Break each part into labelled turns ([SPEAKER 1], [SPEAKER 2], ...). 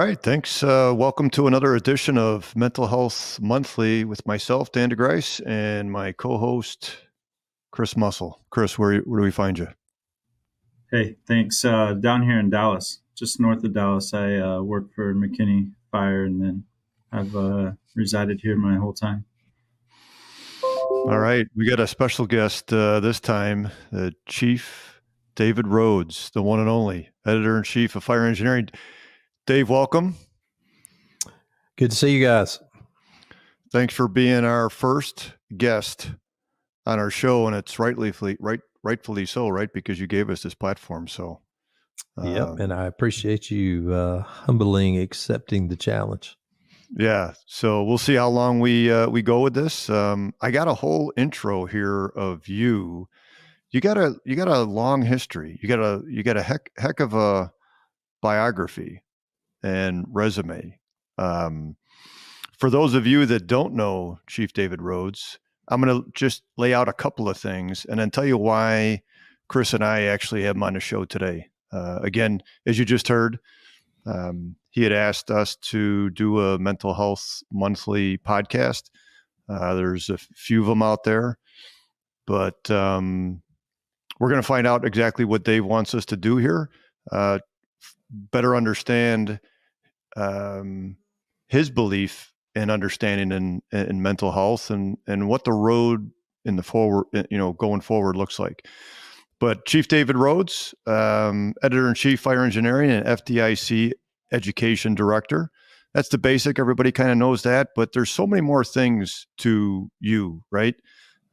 [SPEAKER 1] right, thanks. Welcome to another edition of Mental Health Monthly with myself, Dan Degryse, and my co-host, Chris Muscle. Chris, where do we find you?
[SPEAKER 2] Hey, thanks. Down here in Dallas, just north of Dallas, I work for McKinney Fire, and then I've resided here my whole time.
[SPEAKER 1] All right, we got a special guest this time, the Chief David Rhodes, the one and only Editor-in-Chief of Fire Engineering. Dave, welcome.
[SPEAKER 3] Good to see you guys.
[SPEAKER 1] Thanks for being our first guest on our show, and it's rightfully so, right? Because you gave us this platform. So,
[SPEAKER 3] yep, and I appreciate you humbling accepting the challenge.
[SPEAKER 1] Yeah, so we'll see how long we go with this. I got a whole intro here of you. You got a long history. You got a heck of a biography and resume. For those of you that don't know Chief David Rhodes, I'm going to just lay out a couple of things and then tell you why Chris and I actually have him on the show today. Again, as you just heard, he had asked us to do a mental health monthly podcast. There's a few of them out there, but we're going to find out exactly what Dave wants us to do here. Better understand his belief and understanding in mental health and what the road in the forward, going forward looks like. But Chief David Rhodes, Editor-in-Chief Fire Engineering and FDIC Education Director. That's the basic. Everybody kind of knows that, but there's so many more things to you, right?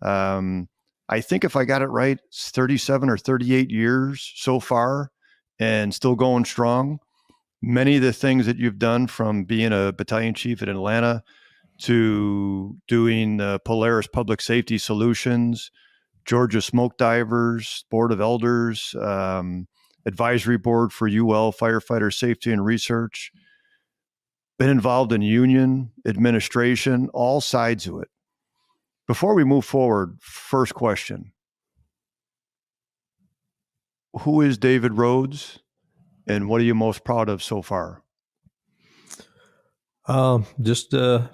[SPEAKER 1] I think if I got it right, it's 37 or 38 years so far and still going strong. Many of the things that you've done, from being a battalion chief in Atlanta to doing Polaris Public Safety Solutions, Georgia Smoke Divers, Board of Elders, Advisory Board for UL Firefighter Safety and Research, been involved in union administration, all sides of it. Before we move forward, first question. Who is David Rhodes and what are you most proud of so far?
[SPEAKER 3] Just a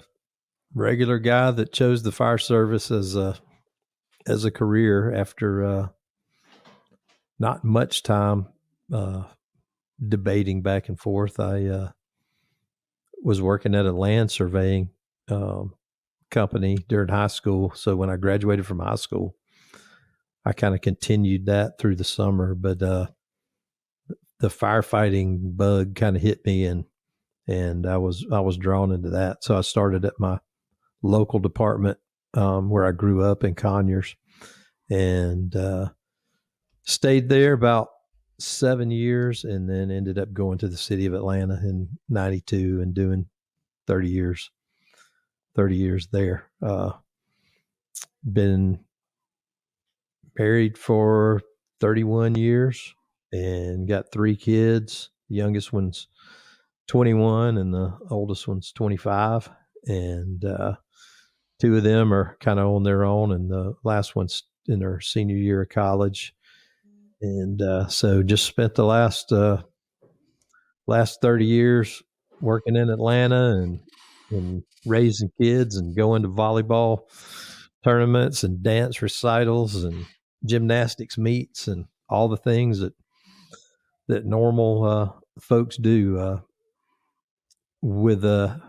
[SPEAKER 3] regular guy that chose the fire service as a career after not much time debating back and forth. I was working at a land surveying company during high school. So when I graduated from high school, I kind of continued that through the summer. But the firefighting bug kind of hit me, and I was drawn into that. So I started at my local department where I grew up in Conyers, and stayed there about 7 years, and then ended up going to the city of Atlanta in '92 and doing 30 years there. Been married for 31 years and got 3 kids. The youngest one's 21 and the oldest one's 25. And 2 of them are kind of on their own, and the last one's in her senior year of college. And so just spent the last 30 years working in Atlanta and raising kids and going to volleyball tournaments and dance recitals and gymnastics meets and all the things that normal folks do with a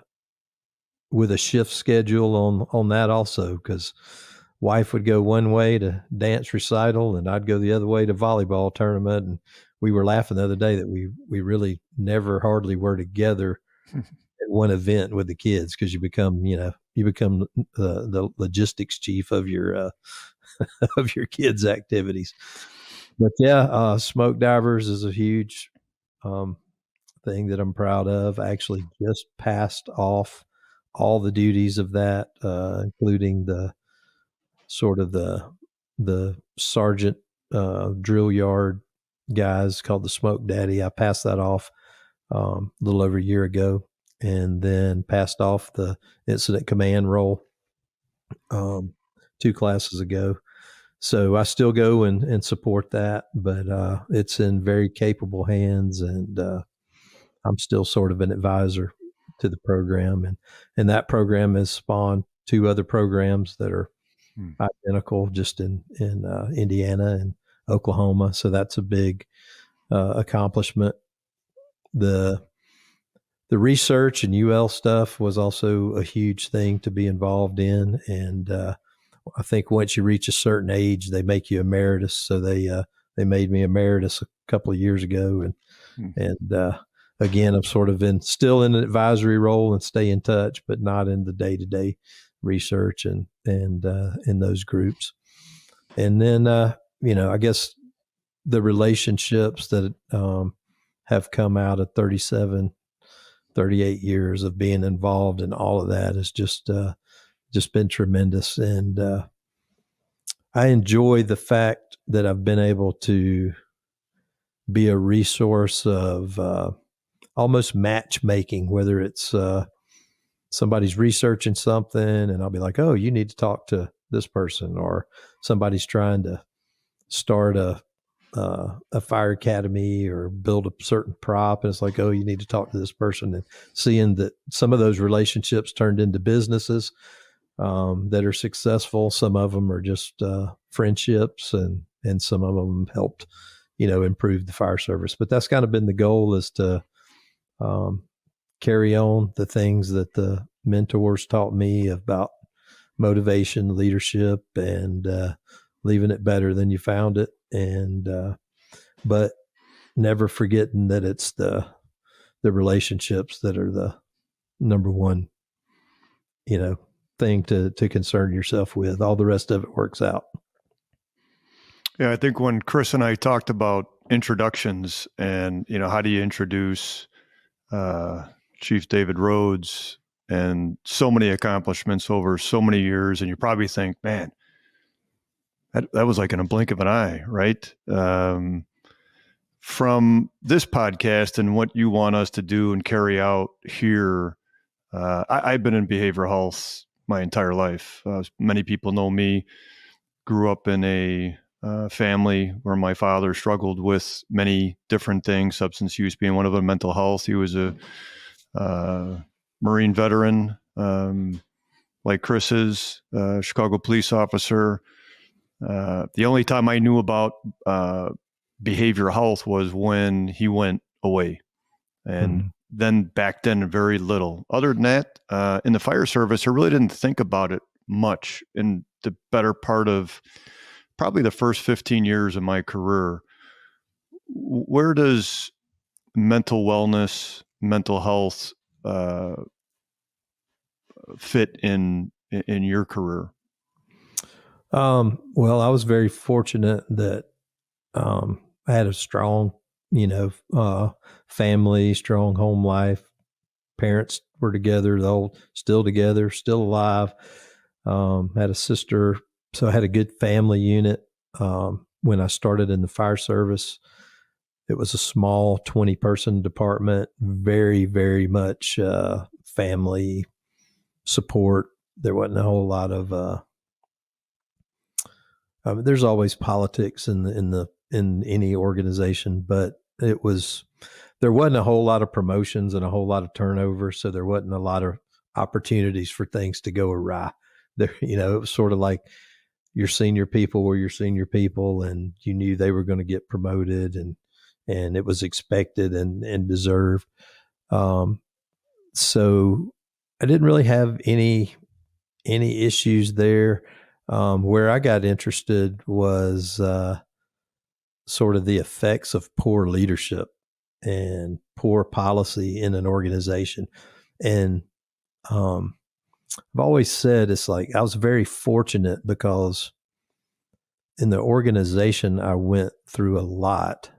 [SPEAKER 3] shift schedule on that also, because wife would go one way to dance recital and I'd go the other way to volleyball tournament. And we were laughing the other day that we really never hardly were together at one event with the kids, because you become the logistics chief of your of your kids' activities. But yeah, smoke divers is a huge thing that I'm proud of. I actually just passed off all the duties of that, including the sort of the sergeant drill yard guys called the Smoke Daddy. I passed that off a little over a year ago, and then passed off the incident command role 2 classes ago. So I still go and support that, but it's in very capable hands, and I'm still sort of an advisor to the program, and that program has spawned 2 other programs that are identical, just in Indiana and Oklahoma. So that's a big accomplishment. The research and UL stuff was also a huge thing to be involved in, and I think once you reach a certain age, they make you emeritus. So they made me emeritus a couple of years ago, and again, I'm sort of still in an advisory role and stay in touch, but not in the day-to-day research and in those groups. And then I guess the relationships that have come out of 38 years of being involved in all of that has just been tremendous. And I enjoy the fact that I've been able to be a resource of almost matchmaking, whether it's somebody's researching something and I'll be like, oh, you need to talk to this person, or somebody's trying to start a fire academy or build a certain prop, and it's like, oh, you need to talk to this person, and seeing that some of those relationships turned into businesses that are successful. Some of them are just friendships, and some of them helped, improve the fire service. But that's kind of been the goal, is to carry on the things that the mentors taught me about motivation, leadership, and leaving it better than you found it. And but never forgetting that it's the relationships that are the number one, thing to concern yourself with. All the rest of it works out.
[SPEAKER 1] Yeah, I think when Chris and I talked about introductions and, how do you introduce Chief David Rhodes and so many accomplishments over so many years, and you probably think, man, that was like in a blink of an eye, right? From this podcast and what you want us to do and carry out here, I've been in behavioral health my entire life. Many people know me, grew up in a family where my father struggled with many different things, substance use being one of them, mental health. He was a Marine veteran, like Chris is, Chicago police officer. The only time I knew about behavioral health was when he went away. And then back then, very little. Other than that, in the fire service, I really didn't think about it much in the better part of probably the first 15 years of my career. Where does mental wellness, mental health fit in your career?
[SPEAKER 3] Well, I was very fortunate that I had a strong, family, strong home life. Parents were together, still together, still alive. Had a sister, so I had a good family unit. When I started in the fire service, it was a small 20-person department, very, very much family support. There wasn't a whole lot of there's always politics in any organization, but there wasn't a whole lot of promotions and a whole lot of turnover, so there wasn't a lot of opportunities for things to go awry. There, it was sort of like your senior people were your senior people, and you knew they were going to get promoted, and it was expected and deserved. So I didn't really have any issues there. Where I got interested was sort of the effects of poor leadership and poor policy in an organization. And I've always said it's like I was very fortunate because in the organization I went through a lot,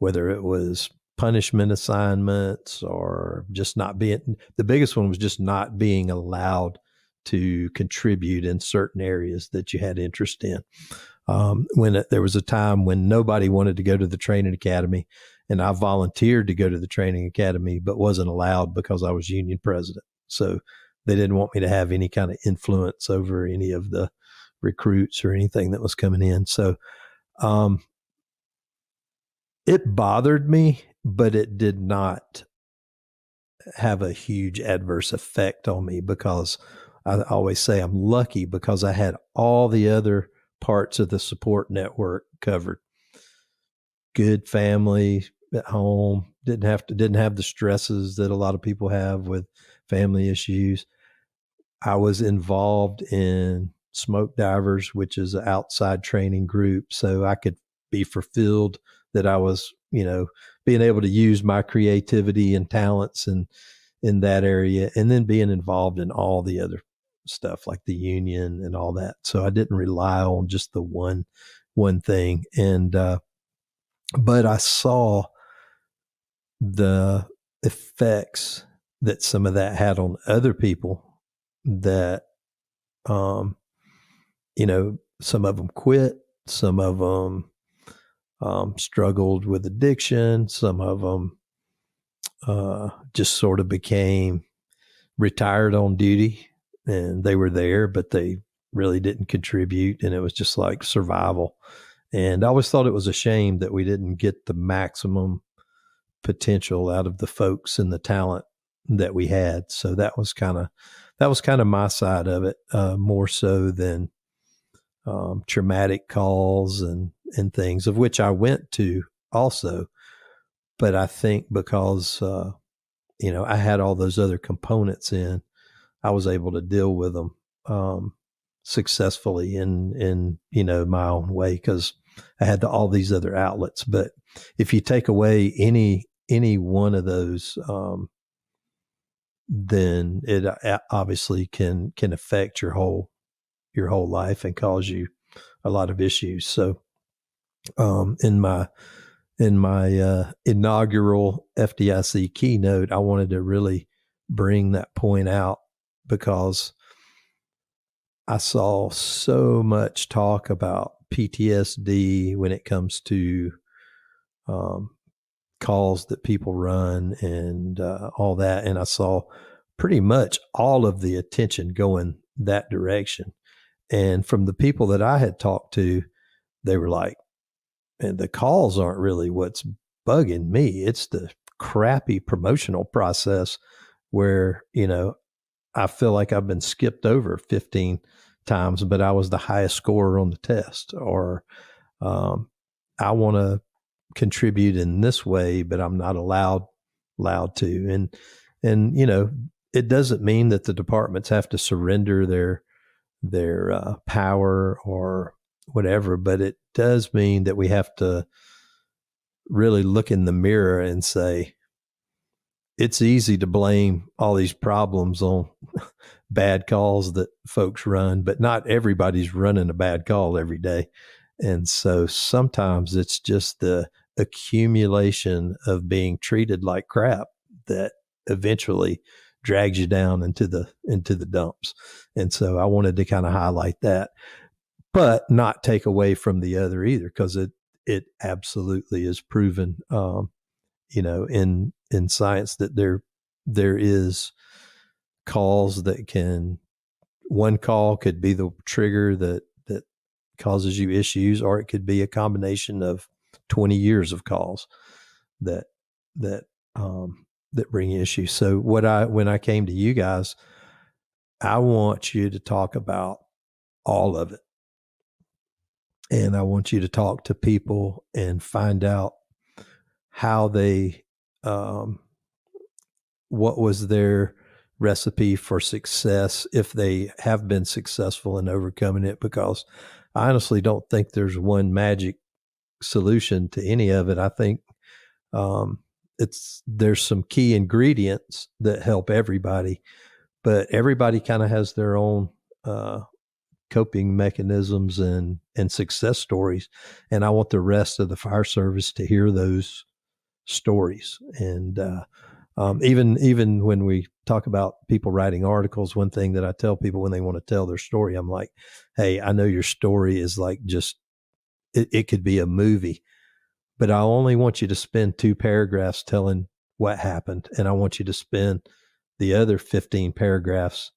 [SPEAKER 3] whether it was punishment assignments or just not being, the biggest one was just not being allowed to contribute in certain areas that you had interest in. There was a time when nobody wanted to go to the training academy, and I volunteered to go to the training academy, but wasn't allowed because I was union president. So they didn't want me to have any kind of influence over any of the recruits or anything that was coming in. So it bothered me, but it did not have a huge adverse effect on me, because I always say I'm lucky because I had all the other parts of the support network covered. Good family at home, didn't have the stresses that a lot of people have with family issues. I was involved in Smoke Divers, which is an outside training group, so I could be fulfilled that I was, being able to use my creativity and talents in that area, and then being involved in all the other stuff like the union and all that. So I didn't rely on just the one thing. And but I saw the effects that some of that had on other people, that some of them quit, some of them struggled with addiction, some of them just sort of became retired on duty, and they were there, but they really didn't contribute, and it was just like survival. And I always thought it was a shame that we didn't get the maximum potential out of the folks and the talent that we had. So that was kind of my side of it, more so than traumatic calls and things, of which I went to also. But I think because I had all those other components in, I was able to deal with them successfully in my own way, because I had all these other outlets. But if you take away any one of those, then it obviously can affect your whole life and cause you a lot of issues. So in my inaugural FDIC keynote, I wanted to really bring that point out, because I saw so much talk about PTSD when it comes to calls that people run and all that. And I saw pretty much all of the attention going that direction. And from the people that I had talked to, they were like, and the calls aren't really what's bugging me. It's the crappy promotional process where, I feel like I've been skipped over 15 times, but I was the highest scorer on the test. Or I want to contribute in this way, but I'm not allowed to. And it doesn't mean that the departments have to surrender their power or whatever, but it does mean that we have to really look in the mirror and say, it's easy to blame all these problems on bad calls that folks run, but not everybody's running a bad call every day. And so sometimes it's just the accumulation of being treated like crap that eventually drags you down into the dumps. And so I wanted to kind of highlight that, but not take away from the other either, because it absolutely is proven, in science, that there is calls that one call could be the trigger that causes you issues, or it could be a combination of 20 years of calls that bring issues. So when I came to you guys, I want you to talk about all of it. And I want you to talk to people and find out how they, what was their recipe for success, if they have been successful in overcoming it, because I honestly don't think there's one magic solution to any of it. I think there's some key ingredients that help everybody, but everybody kind of has their own coping mechanisms and success stories. And I want the rest of the fire service to hear those stories. And even when we talk about people writing articles, one thing that I tell people when they want to tell their story, I'm like, hey, I know your story is like it could be a movie, but I only want you to spend 2 paragraphs telling what happened. And I want you to spend the other 15 paragraphs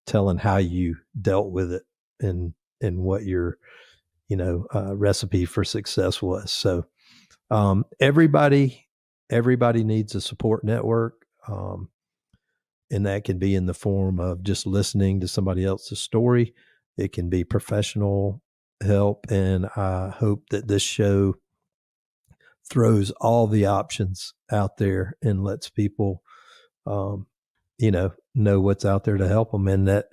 [SPEAKER 3] telling how you dealt with it and what your, recipe for success was. So everybody everybody needs a support network. And that can be in the form of just listening to somebody else's story. It can be professional help. And I hope that this show throws all the options out there and lets people, know what's out there to help them, and that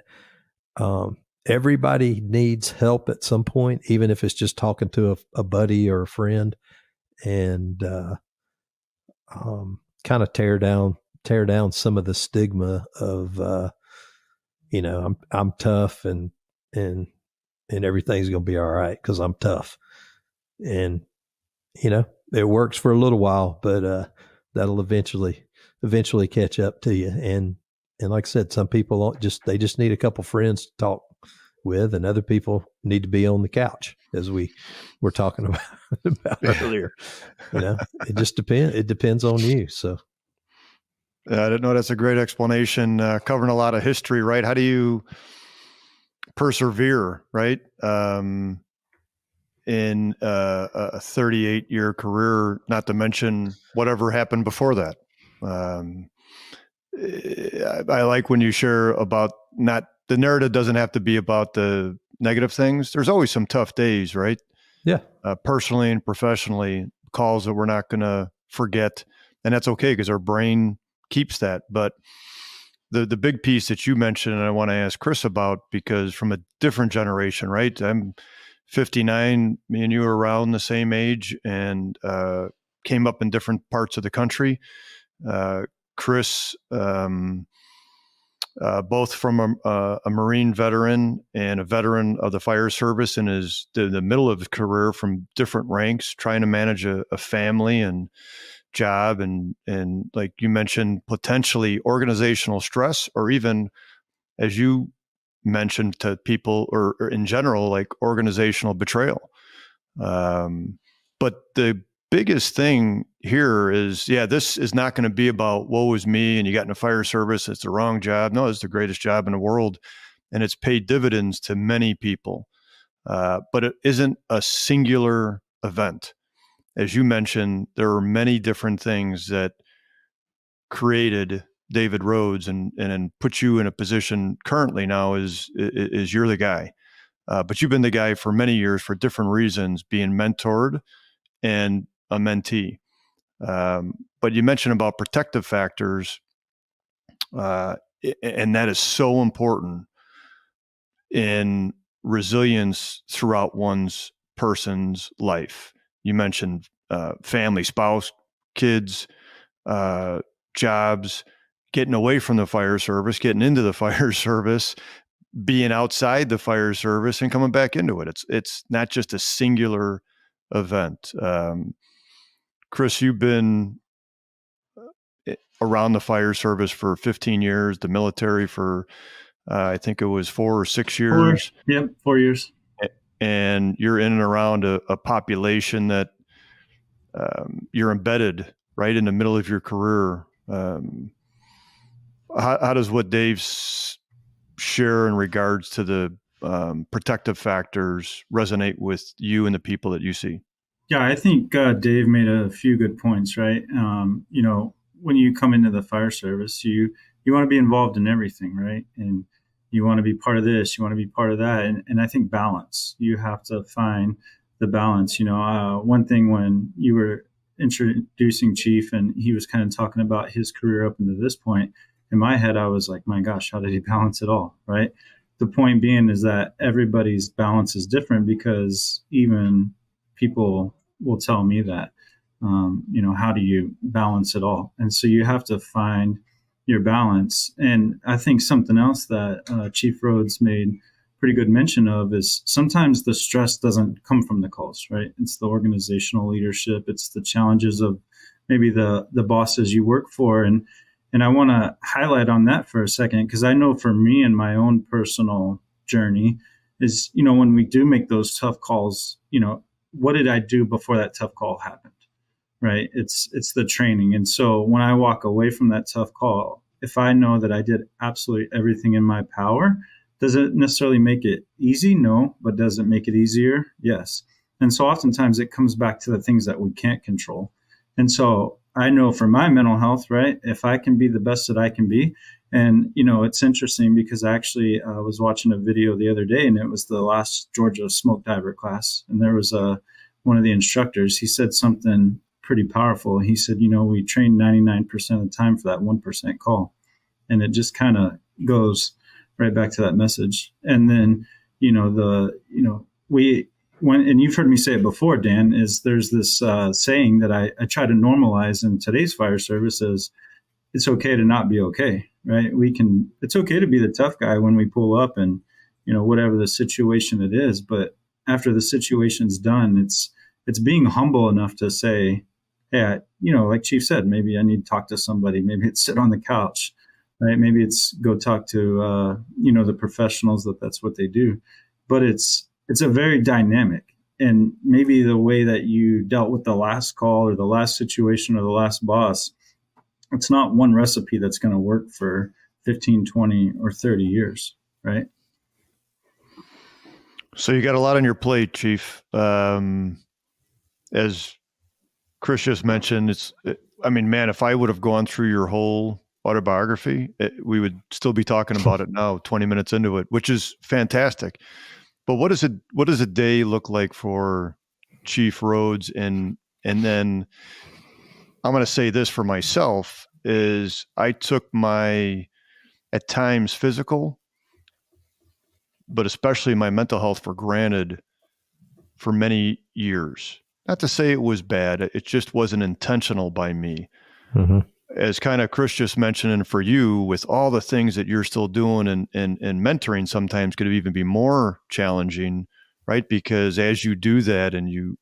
[SPEAKER 3] everybody needs help at some point, even if it's just talking to a buddy or a friend, and kind of tear down some of the stigma of I'm tough and everything's going to be all right because I'm tough. And it works for a little while, but that'll eventually catch up to you. And like I said, some people they just need a couple friends to talk with, and other people need to be on the couch, as we were talking about earlier. It just depends. It depends on you. So
[SPEAKER 1] I didn't know. That's a great explanation, covering a lot of history, right? How do you persevere, right? In a 38-year career, not to mention whatever happened before that. I like when you share about the narrative doesn't have to be about the negative things. There's always some tough days, right?
[SPEAKER 3] Yeah.
[SPEAKER 1] Personally and professionally, calls that we're not going to forget. And that's okay because our brain keeps that. But the big piece that you mentioned, and I want to ask Chris about, because from a different generation, right? I'm 59, me and you are around the same age, and came up in different parts of the country. Chris, both from a Marine veteran and a veteran of the fire service, in the middle of his career, from different ranks, trying to manage a family and job, and like you mentioned, potentially organizational stress, or even, as you mentioned to people, or in general, like organizational betrayal. But the biggest thing here is, this is not going to be about woe is me and you got in the fire service, it's the wrong job. No, it's the greatest job in the world, and it's paid dividends to many people. But it isn't a singular event. As you mentioned, there are many different things that created David Rhodes and put you in a position currently now is you're the guy. But you've been the guy for many years for different reasons, being mentored and a mentee. But you mentioned about protective factors, and that is so important in resilience throughout one's person's life. You mentioned family, spouse, kids, jobs, getting away from the fire service, getting into the fire service, being outside the fire service, and coming back into it. It's not just a singular event. Chris, you've been around the fire service for 15 years, the military for, I think it was 4 or 6 years.
[SPEAKER 2] 4 years.
[SPEAKER 1] And you're in and around a population that you're embedded right in the middle of your career. How does what Dave share in regards to the protective factors resonate with you and the people that you see?
[SPEAKER 2] Yeah, I think Dave made a few good points, right? When you come into the fire service, you want to be involved in everything, right? And you want to be part of this, you want to be part of that. And I think balance, you have to find the balance. One thing when you were introducing Chief and he was kind of talking about his career up into this point, in my head, I was like, my gosh, how did he balance it all, right? The point being is that everybody's balance is different, because even people will tell me that, how do you balance it all? And so you have to find your balance. And I think something else that Chief Rhodes made pretty good mention of is sometimes the stress doesn't come from the calls, right? It's the organizational leadership. It's the challenges of maybe the bosses you work for. And I want to highlight on that for a second, because I know for me in my own personal journey is, when we do make those tough calls, what did I do before that tough call happened, right? It's the training. And so when I walk away from that tough call, if I know that I did absolutely everything in my power, does it necessarily make it easy? No. But does it make it easier? Yes. And so oftentimes it comes back to the things that we can't control. And so I know for my mental health, right, if I can be the best that I can be. And, it's interesting because I actually was watching a video the other day, and it was the last Georgia smoke diver class. And there was one of the instructors, he said something pretty powerful. He said, we train 99% of the time for that 1% call. And it just kind of goes right back to that message. And then, and you've heard me say it before, Dan, is there's this saying that I try to normalize in today's fire service is it's okay to not be okay, right? It's okay to be the tough guy when we pull up and, whatever the situation it is. But after the situation's done, it's being humble enough to say, hey, like Chief said, maybe I need to talk to somebody. Maybe it's sit on the couch, right? Maybe it's go talk to, the professionals that's what they do. But it's a very dynamic, and maybe the way that you dealt with the last call or the last situation or the last boss, it's not one recipe that's going to work for 15, 20, or 30 years, right?
[SPEAKER 1] So you got a lot on your plate, Chief. As Chris just mentioned, if I would have gone through your whole autobiography, we would still be talking about it now, 20 minutes into it, which is fantastic. But what does a day look like for Chief Rhodes? And then I'm going to say this for myself is I took my, at times, physical, but especially my mental health for granted for many years. Not to say it was bad. It just wasn't intentional by me. Mm-hmm. As kind of Chris just mentioned, and for you, with all the things that you're still doing and mentoring sometimes could even be more challenging, right? Because as you do that and you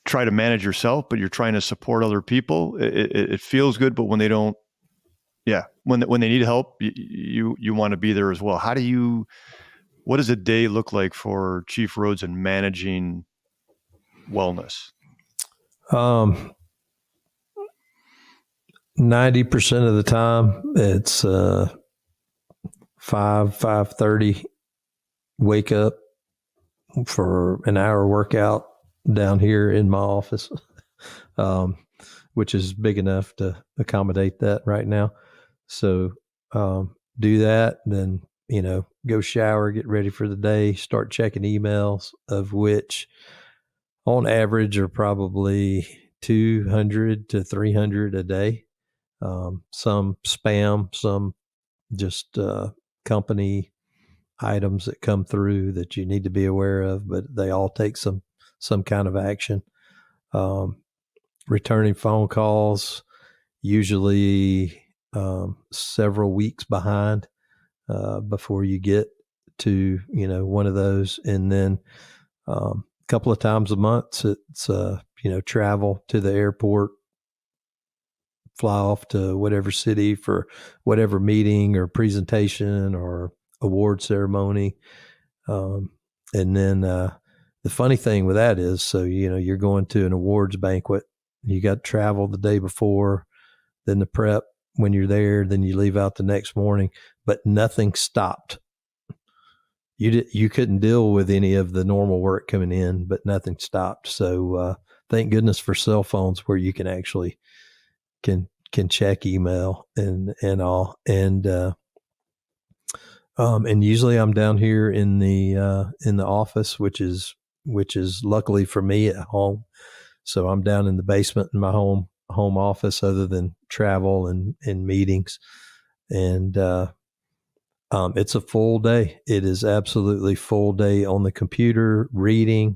[SPEAKER 1] try to manage yourself, but you're trying to support other people, it feels good. But when they don't, when they need help, you want to be there as well. What does a day look like for Chief Rhodes in managing wellness?
[SPEAKER 3] 90% of the time it's 5:30 wake up for an hour workout down here in my office, which is big enough to accommodate that right now. So do that, then go shower, get ready for the day, start checking emails, of which on average are probably 200 to 300 a day. Some spam, some just company items that come through that you need to be aware of, but they all take some kind of action. Returning phone calls, usually several weeks behind before you get to one of those, and then a couple of times a month it's travel to the airport, fly off to whatever city for whatever meeting or presentation or award ceremony. And then the funny thing with that is, so you're going to an awards banquet, you got to travel the day before, then the prep when you're there, then you leave out the next morning, but nothing stopped. You couldn't deal with any of the normal work coming in, but nothing stopped. So thank goodness for cell phones where you can actually can check email and all. And usually I'm down here in the office, which is luckily for me at home. So I'm down in the basement in my home office, other than travel and meetings. And it's a full day. It is absolutely full day on the computer, reading,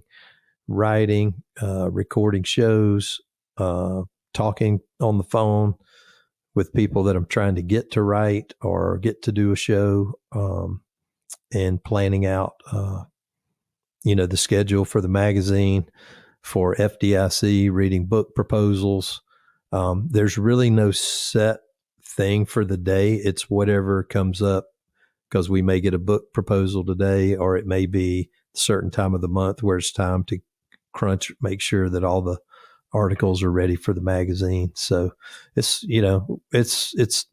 [SPEAKER 3] writing, recording shows, talking on the phone with people that I'm trying to get to write or get to do a show, and planning out, the schedule for the magazine, for FDIC, reading book proposals. There's really no set thing for the day. It's whatever comes up, because we may get a book proposal today, or it may be a certain time of the month where it's time to crunch, make sure that all the articles are ready for the magazine. So it's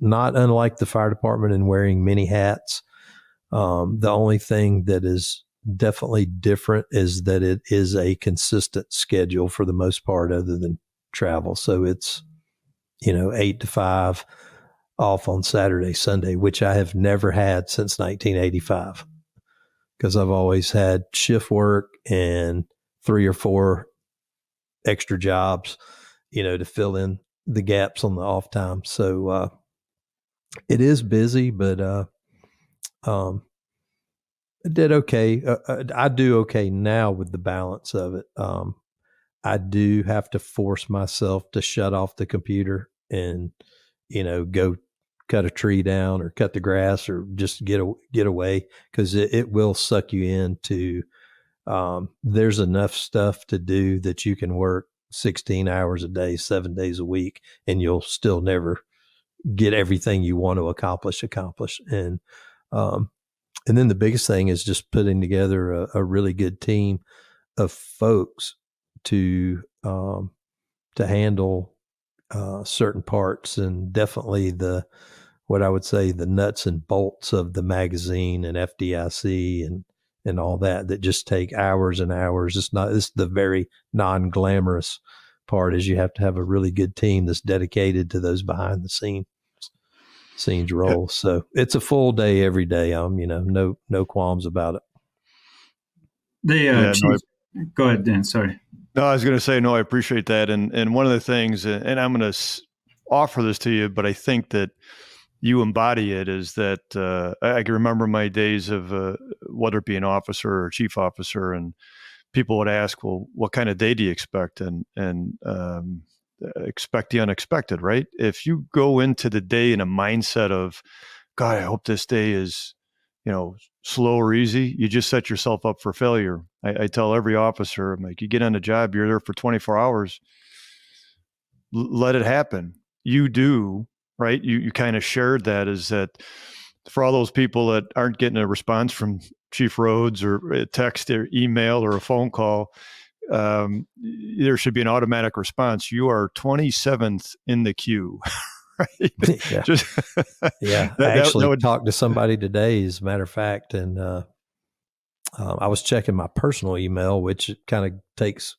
[SPEAKER 3] not unlike the fire department in wearing many hats. The only thing that is definitely different is that it is a consistent schedule for the most part, other than travel. So it's, 8 to 5 off on Saturday, Sunday, which I have never had since 1985, because I've always had shift work and 3 or 4 extra jobs, to fill in the gaps on the off time. So it is busy, but I did okay. I do okay now with the balance of it. I do have to force myself to shut off the computer and, go cut a tree down or cut the grass or just get away, because it will suck you into, there's enough stuff to do that you can work 16 hours a day, 7 days a week, and you'll still never get everything you want to accomplish. And then the biggest thing is just putting together a really good team of folks to handle certain parts, and definitely what I would say the nuts and bolts of the magazine and FDIC and all that just take hours and hours. It's the very non-glamorous part, is you have to have a really good team that's dedicated to those behind the scenes roles. So it's a full day every day. No qualms about it.
[SPEAKER 2] Chief, go ahead, Dan. Sorry.
[SPEAKER 1] No, I was going to say, no, I appreciate that. And one of the things, and I'm going to offer this to you, but I think that you embody it, is that I can remember my days of whether it be an officer or chief officer, and people would ask, well, what kind of day do you expect? And expect the unexpected, right? If you go into the day in a mindset of, God, I hope this day is, slow or easy, you just set yourself up for failure. I tell every officer, I'm like, you get on the job, you're there for 24 hours, let it happen. You do, right? You kind of shared that, is that for all those people that aren't getting a response from Chief Rhodes or a text or email or a phone call, there should be an automatic response. You are 27th in the queue. Right?
[SPEAKER 3] Yeah. I actually talked to somebody today, as a matter of fact, and I was checking my personal email, which kind of takes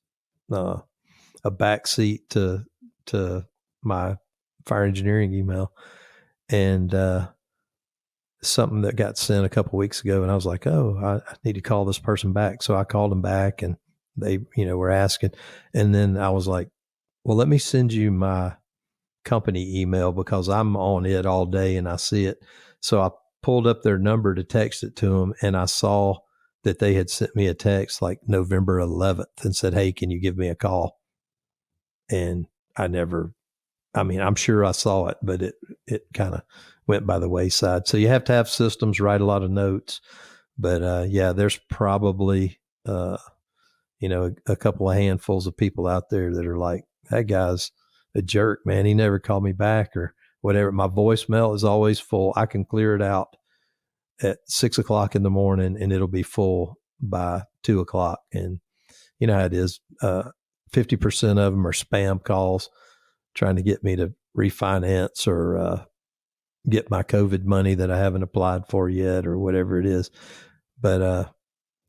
[SPEAKER 3] a backseat to my fire engineering email, and something that got sent a couple of weeks ago, and I was like, oh, I need to call this person back. So I called them back, and they, were asking, and then I was like, well, let me send you my company email, because I'm on it all day and I see it. So I pulled up their number to text it to them, and I saw that they had sent me a text like November 11th and said, hey, can you give me a call? And I'm sure I saw it, but it kind of went by the wayside. So you have to have systems, write a lot of notes, but there's probably a couple of handfuls of people out there that are like, that guy's a jerk, man. He never called me back or whatever. My voicemail is always full. I can clear it out at 6 o'clock in the morning and it'll be full by 2 o'clock. And you know how it is. 50% of them are spam calls trying to get me to refinance or get my COVID money that I haven't applied for yet or whatever it is. But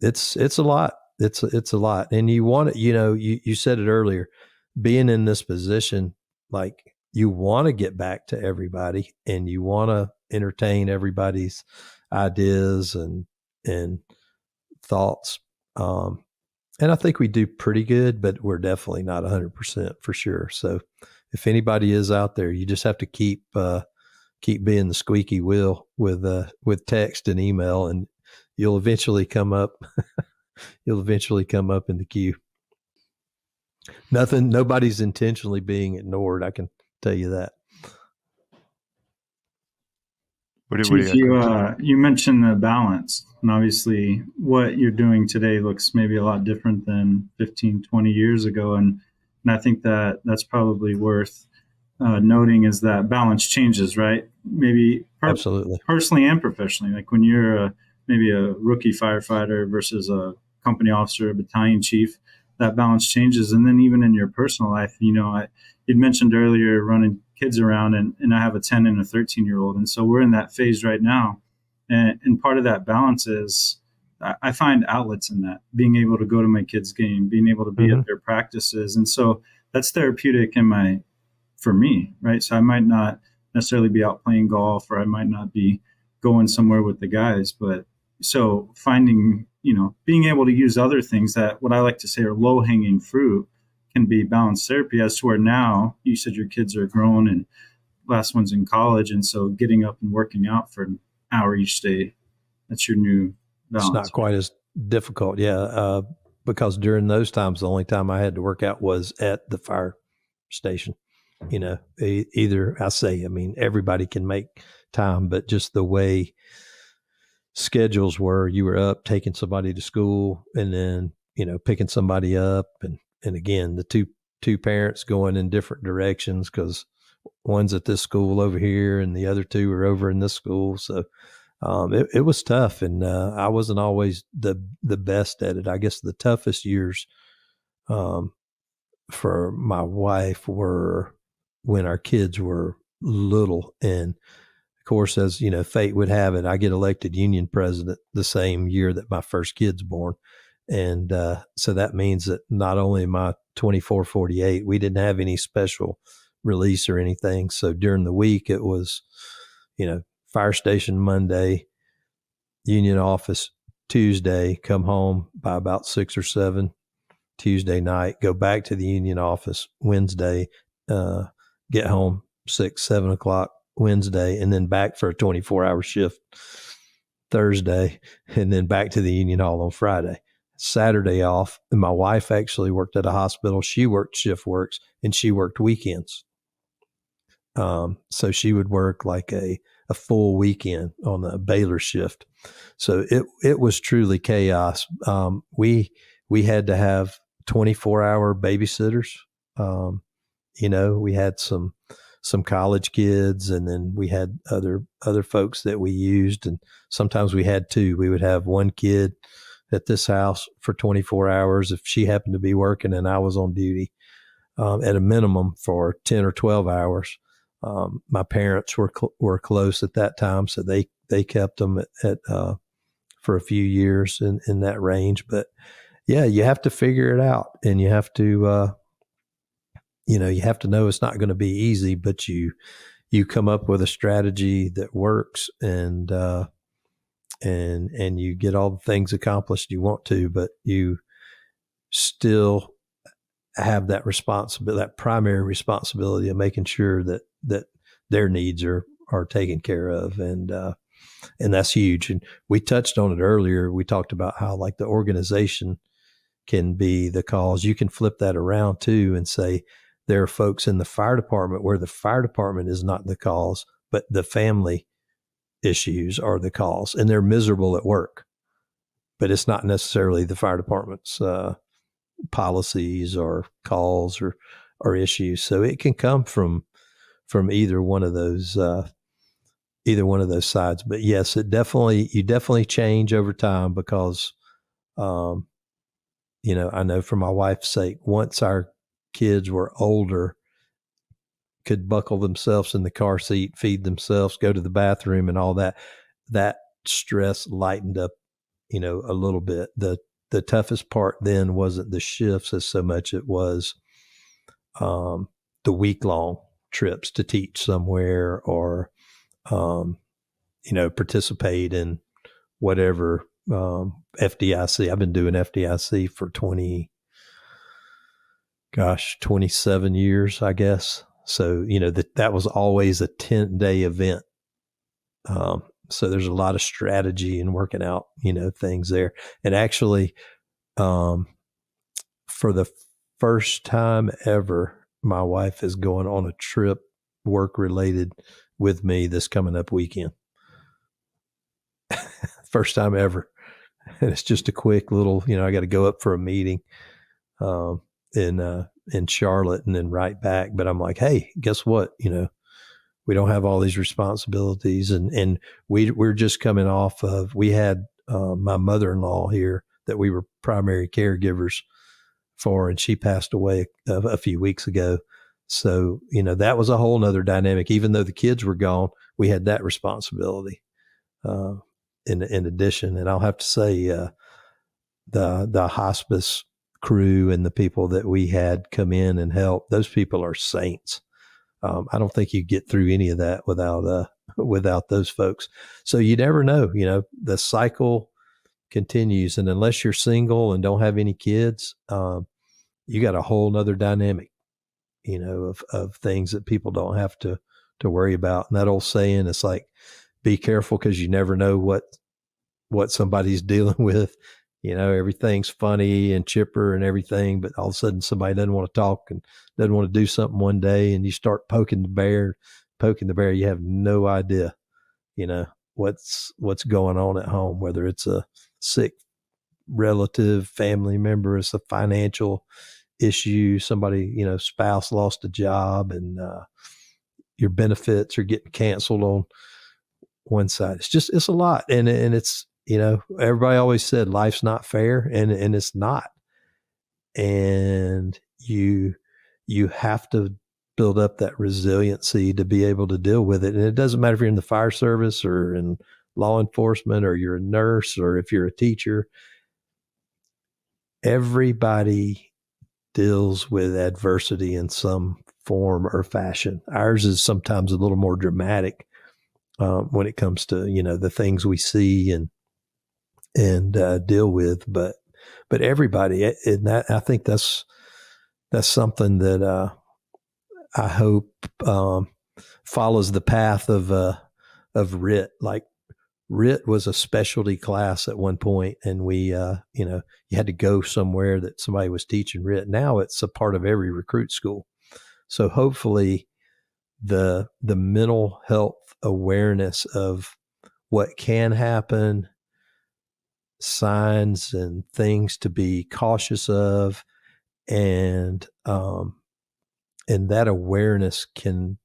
[SPEAKER 3] it's a lot. It's a lot. And you want it, you said it earlier, being in this position, like you want to get back to everybody and you want to entertain everybody's ideas and thoughts. And I think we do pretty good, but we're definitely not 100% for sure. So if anybody is out there, you just have to keep being the squeaky wheel with text and email, and you'll eventually come up. You'll eventually come up in the queue. Nobody's intentionally being ignored. I can tell you that.
[SPEAKER 2] Chief, you mentioned the balance, and obviously what you're doing today looks maybe a lot different than 15, 20 years ago. And I think that's probably worth noting, is that balance changes, right? Maybe
[SPEAKER 3] absolutely,
[SPEAKER 2] personally and professionally. Like when you're maybe a rookie firefighter versus a company officer, a battalion chief, that balance changes. And then even in your personal life, you'd mentioned earlier running kids around, and I have a 10 and a 13-year-old. And so we're in that phase right now. And part of that balance is I find outlets in that, being able to go to my kids' game, being able to be
[SPEAKER 3] Mhm.
[SPEAKER 2] at their practices. And so that's therapeutic for me, right? So I might not necessarily be out playing golf, or I might not be going somewhere with the guys, but so finding, being able to use other things that, what I like to say, are low hanging fruit, can be balanced therapy. As to where now, you said your kids are grown and last one's in college. And so getting up and working out for an hour each day, that's your new
[SPEAKER 3] It's
[SPEAKER 2] balance.
[SPEAKER 3] not quite as difficult. Yeah. Because during those times, the only time I had to work out was at the fire station. Either everybody can make time, but just the way schedules were, you were up taking somebody to school and then, picking somebody up. And again, the two parents going in different directions because one's at this school over here and the other two are over in this school. So it was tough, and I wasn't always the best at it. I guess the toughest years for my wife were when our kids were little. And of course, as fate would have it, I get elected union president the same year that my first kid's born. And so that means that not only am I 24/48, we didn't have any special release or anything. So during the week, it was, fire station Monday, union office Tuesday, come home by about 6 or 7 Tuesday night, go back to the union office Wednesday, get home 6, 7 o'clock Wednesday, and then back for a 24-hour shift Thursday, and then back to the union hall on Friday. Saturday off. And my wife actually worked at a hospital. She worked shift works and she worked weekends. So she would work like a full weekend on a Baylor shift. So it was truly chaos. We had to have 24-hour babysitters. We had some college kids, and then we had other folks that we used, and sometimes we had two. We would have one kid at this house for 24 hours if she happened to be working and I was on duty, at a minimum for 10 or 12 hours. My parents were close at that time, so they kept them at for a few years in that range. But yeah, you have to figure it out, and you have to you have to know it's not going to be easy, but you come up with a strategy that works, and you get all the things accomplished you want to, but you still have that responsibility, that primary responsibility of making sure that their needs are taken care of. And that's huge. And we touched on it earlier. We talked about how like the organization can be the cause. You can flip that around too and say there are folks in the fire department where the fire department is not the cause, but the family issues are the cause, and they're miserable at work, but it's not necessarily the fire department's policies or calls or issues. So it can come from either one of those sides. But yes, you definitely change over time because, I know for my wife's sake, once our kids were older, could buckle themselves in the car seat, feed themselves, go to the bathroom and all that, that stress lightened up, a little bit. The toughest part then wasn't the shifts as so much. It was the week-long trips to teach somewhere or, participate in whatever FDIC. I've been doing FDIC for 27 years, I guess. So, that was always a 10-day event. So there's a lot of strategy in working out, things there. And actually, for the first time ever, my wife is going on a trip work related with me this coming up weekend. First time ever. And it's just a quick little, I got to go up for a meeting, in Charlotte and then right back. But I'm like, hey, guess what? We don't have all these responsibilities. And we're just coming off of, we had my mother-in-law here that we were primary caregivers for, and she passed away a few weeks ago. So, that was a whole nother dynamic. Even though the kids were gone, we had that responsibility. in addition. And I'll have to say, the hospice crew and the people that we had come in and help, those people are saints. I don't think you get through any of that without those folks. So you never know, the cycle continues. And unless you're single and don't have any kids, you got a whole nother dynamic, of things that people don't have to worry about. And that old saying, it's like, be careful because you never know what somebody's dealing with. Everything's funny and chipper and everything, but all of a sudden somebody doesn't want to talk and doesn't want to do something one day, and you start poking the bear. You have no idea, what's going on at home, whether it's a sick relative, family member, it's a financial issue, somebody, spouse lost a job, and your benefits are getting canceled on one side. It's a lot. And it's, everybody always said life's not fair, and it's not. And you have to build up that resiliency to be able to deal with it. And it doesn't matter if you're in the fire service or in law enforcement, or you're a nurse, or if you're a teacher. Everybody deals with adversity in some form or fashion. Ours is sometimes a little more dramatic when it comes to, the things we see and deal with, but everybody, and that, I think that's something that I hope follows the path of RIT. Like, RIT was a specialty class at one point, and we, you had to go somewhere that somebody was teaching RIT. Now it's a part of every recruit school. So hopefully the mental health awareness of what can happen, signs and things to be cautious of, and that awareness can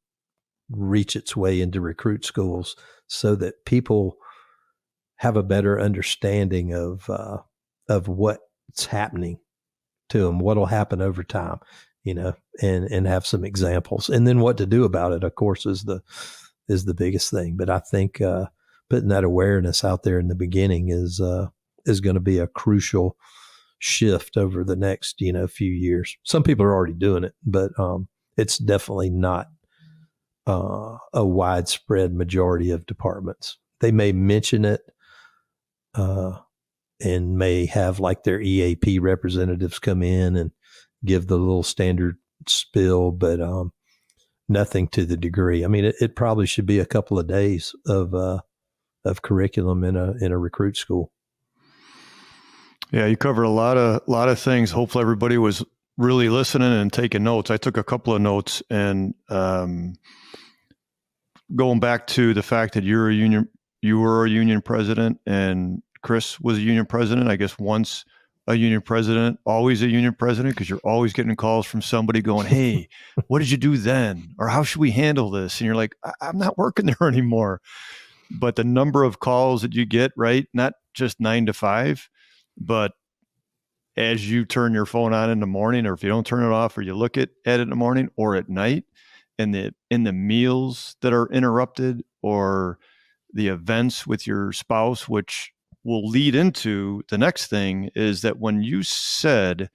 [SPEAKER 3] reach its way into recruit schools so that people have a better understanding of what's happening to them, what'll happen over time, and have some examples, and then what to do about it, of course, is the biggest thing. But I think putting that awareness out there in the beginning is going to be a crucial shift over the next few years. Some people are already doing it, but it's definitely not a widespread majority of departments. They may mention it and may have like their EAP representatives come in and give the little standard spill, but nothing to the degree. I mean, it probably should be a couple of days of curriculum in a recruit school.
[SPEAKER 1] Yeah, you covered a lot of things. Hopefully everybody was really listening and taking notes. I took a couple of notes, and going back to the fact that you were a union president, and Chris was a union president. I guess once a union president, always a union president, because you're always getting calls from somebody going, "Hey, what did you do then?" Or "How should we handle this?" And you're like, "I'm not working there anymore." But the number of calls that you get, right? Not just 9 to 5, but as you turn your phone on in the morning, or if you don't turn it off, or you look at it in the morning or at night, and in the meals that are interrupted, or the events with your spouse, which will lead into the next thing, is that when you said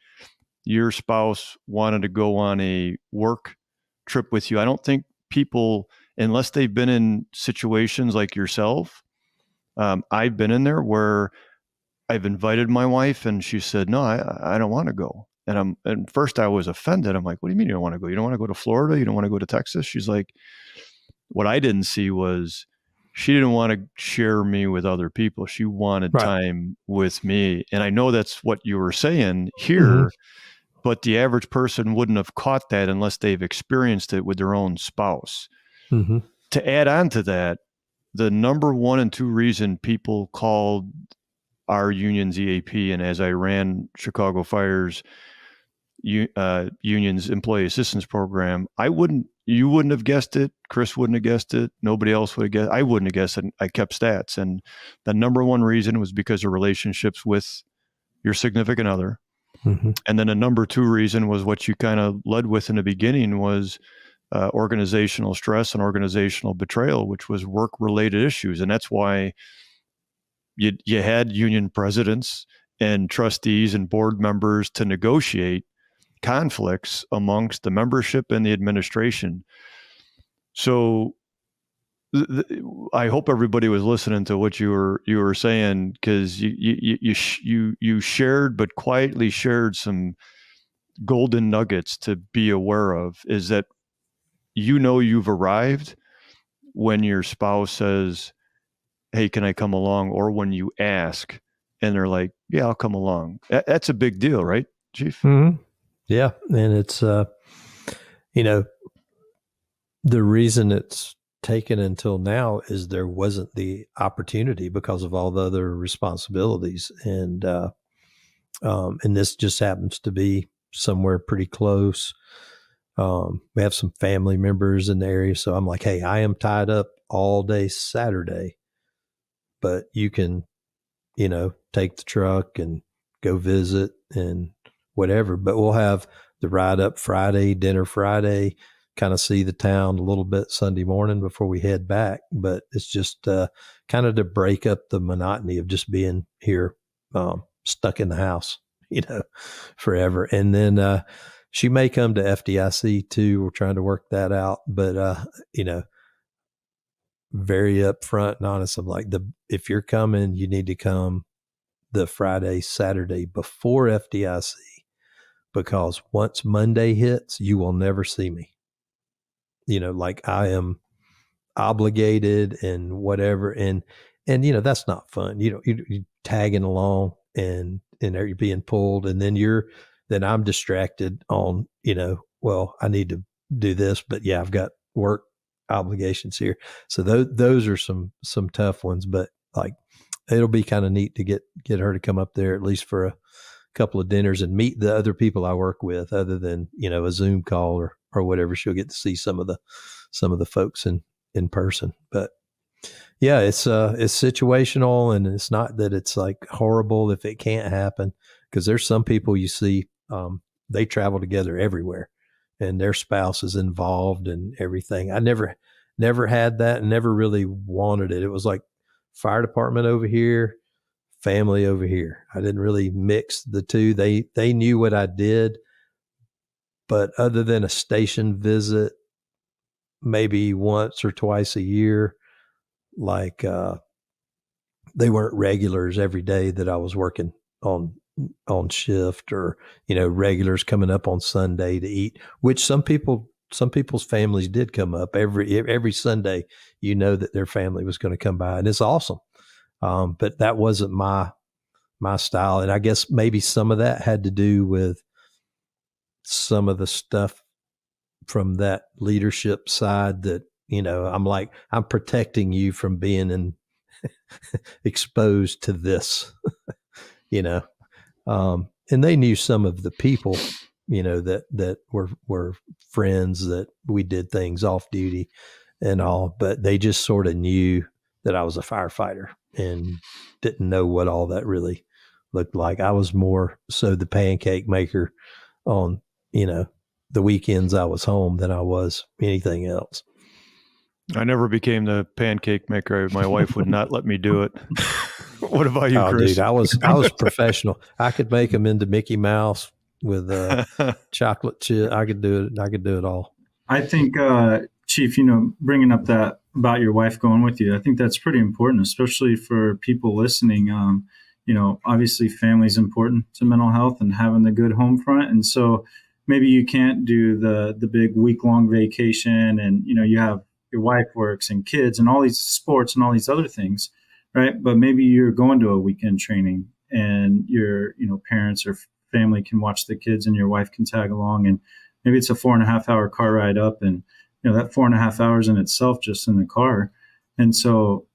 [SPEAKER 1] your spouse wanted to go on a work trip with you, I don't think people, unless they've been in situations like yourself, I've been in there where I've invited my wife and she said, "No, I don't want to go." And first I was offended. I'm like, "What do you mean you don't want to go? You don't want to go to Florida? You don't want to go to Texas?" She's like, what I didn't see was she didn't want to share me with other people. She wanted time with me. And I know that's what you were saying here, but the average person wouldn't have caught that unless they've experienced it with their own spouse. To add on to that, the number 1 and 2 reason people called our union's EAP, and as I ran Chicago Fire's union's employee assistance program, you wouldn't have guessed it. Chris wouldn't have guessed it. Nobody else would have guessed. I wouldn't have guessed it. I kept stats. And the number 1 reason was because of relationships with your significant other. And then the number 2 reason was what you kind of led with in the beginning, was organizational stress and organizational betrayal, which was work-related issues. And that's why you had union presidents and trustees and board members to negotiate conflicts amongst the membership and the administration. So I hope everybody was listening to what you were saying, because you shared, but quietly shared, some golden nuggets to be aware of. Is that you've arrived when your spouse says, "Hey, can I come along?" Or when you ask and they're like, "Yeah, I'll come along." That's a big deal, right, Chief?
[SPEAKER 3] Mm-hmm. Yeah, and it's the reason it's taken until now is there wasn't the opportunity because of all the other responsibilities, and this just happens to be somewhere pretty close. We have some family members in the area, so I'm like, hey, I am tied up all day Saturday, but you can, take the truck and go visit and whatever. But we'll have the ride up Friday, dinner Friday, kind of see the town a little bit Sunday morning before we head back. But it's just kind of to break up the monotony of just being here, stuck in the house, forever. And then she may come to FDIC too. We're trying to work that out. But, very upfront and honest. I'm like, if you're coming, you need to come the Friday, Saturday before FDIC, because once Monday hits, you will never see me. Like I am obligated and whatever. And that's not fun. You're tagging along and you're being pulled, and then I'm distracted on, well, I need to do this, but yeah, I've got work obligations here. So those are some tough ones, but like, it'll be kind of neat to get her to come up there at least for a couple of dinners and meet the other people I work with, other than, a Zoom call or whatever. She'll get to see some of the folks in person. But yeah, it's situational, and it's not that it's like horrible if it can't happen, because there's some people you see, they travel together everywhere and their spouse is involved and everything. I never had that and never really wanted it. It was like fire department over here, family over here. I didn't really mix the two. They knew what I did, but other than a station visit, maybe once or twice a year, like they weren't regulars every day that I was working on shift, or regulars coming up on Sunday to eat, which some people's families did come up every Sunday. That their family was going to come by, and it's awesome. But that wasn't my style, and I guess maybe some of that had to do with some of the stuff from that leadership side that I'm like, I'm protecting you from being exposed to this, and they knew some of the people, that were friends, that we did things off duty and all, but they just sort of knew that I was a firefighter and didn't know what all that really looked like. I was more so the pancake maker on, the weekends I was home than I was anything else.
[SPEAKER 1] I never became the pancake maker. My wife would not let me do it. What about you, Chris?
[SPEAKER 3] Dude, I was professional. I could make them into Mickey Mouse with chocolate chip. I could do it all.
[SPEAKER 2] I think, Chief, bringing up that about your wife going with you, I think that's pretty important, especially for people listening. Obviously family is important to mental health and having the good home front. And so maybe you can't do the big week-long vacation, and, you have your wife works and kids and all these sports and all these other things, right? But maybe you're going to a weekend training, and your, parents or family can watch the kids and your wife can tag along, and maybe it's a 4.5 hour car ride up, and, that 4.5 hours in itself just in the car. And so,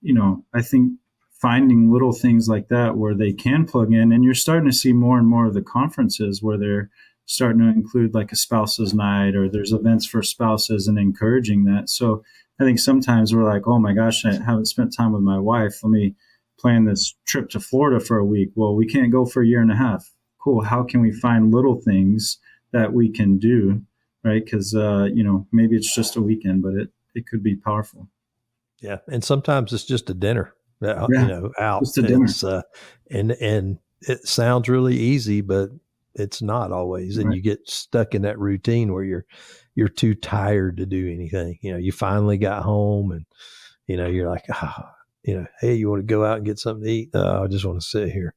[SPEAKER 2] I think finding little things like that where they can plug in, and you're starting to see more and more of the conferences where they're starting to include like a spouses night, or there's events for spouses, and encouraging that. So I think sometimes we're like, oh my gosh, I haven't spent time with my wife. Let me plan this trip to Florida for a week. Well, we can't go for a year and a half. Cool. How can we find little things that we can do? Right. Because, maybe it's just a weekend, but it could be powerful.
[SPEAKER 3] Yeah. And sometimes it's just a dinner, out.
[SPEAKER 2] Just a dinner.
[SPEAKER 3] It's and it sounds really easy, but it's not always. And
[SPEAKER 2] Right.
[SPEAKER 3] you get stuck in that routine where you're too tired to do anything. You finally got home and, you're like, hey, you want to go out and get something to eat? I just want to sit here.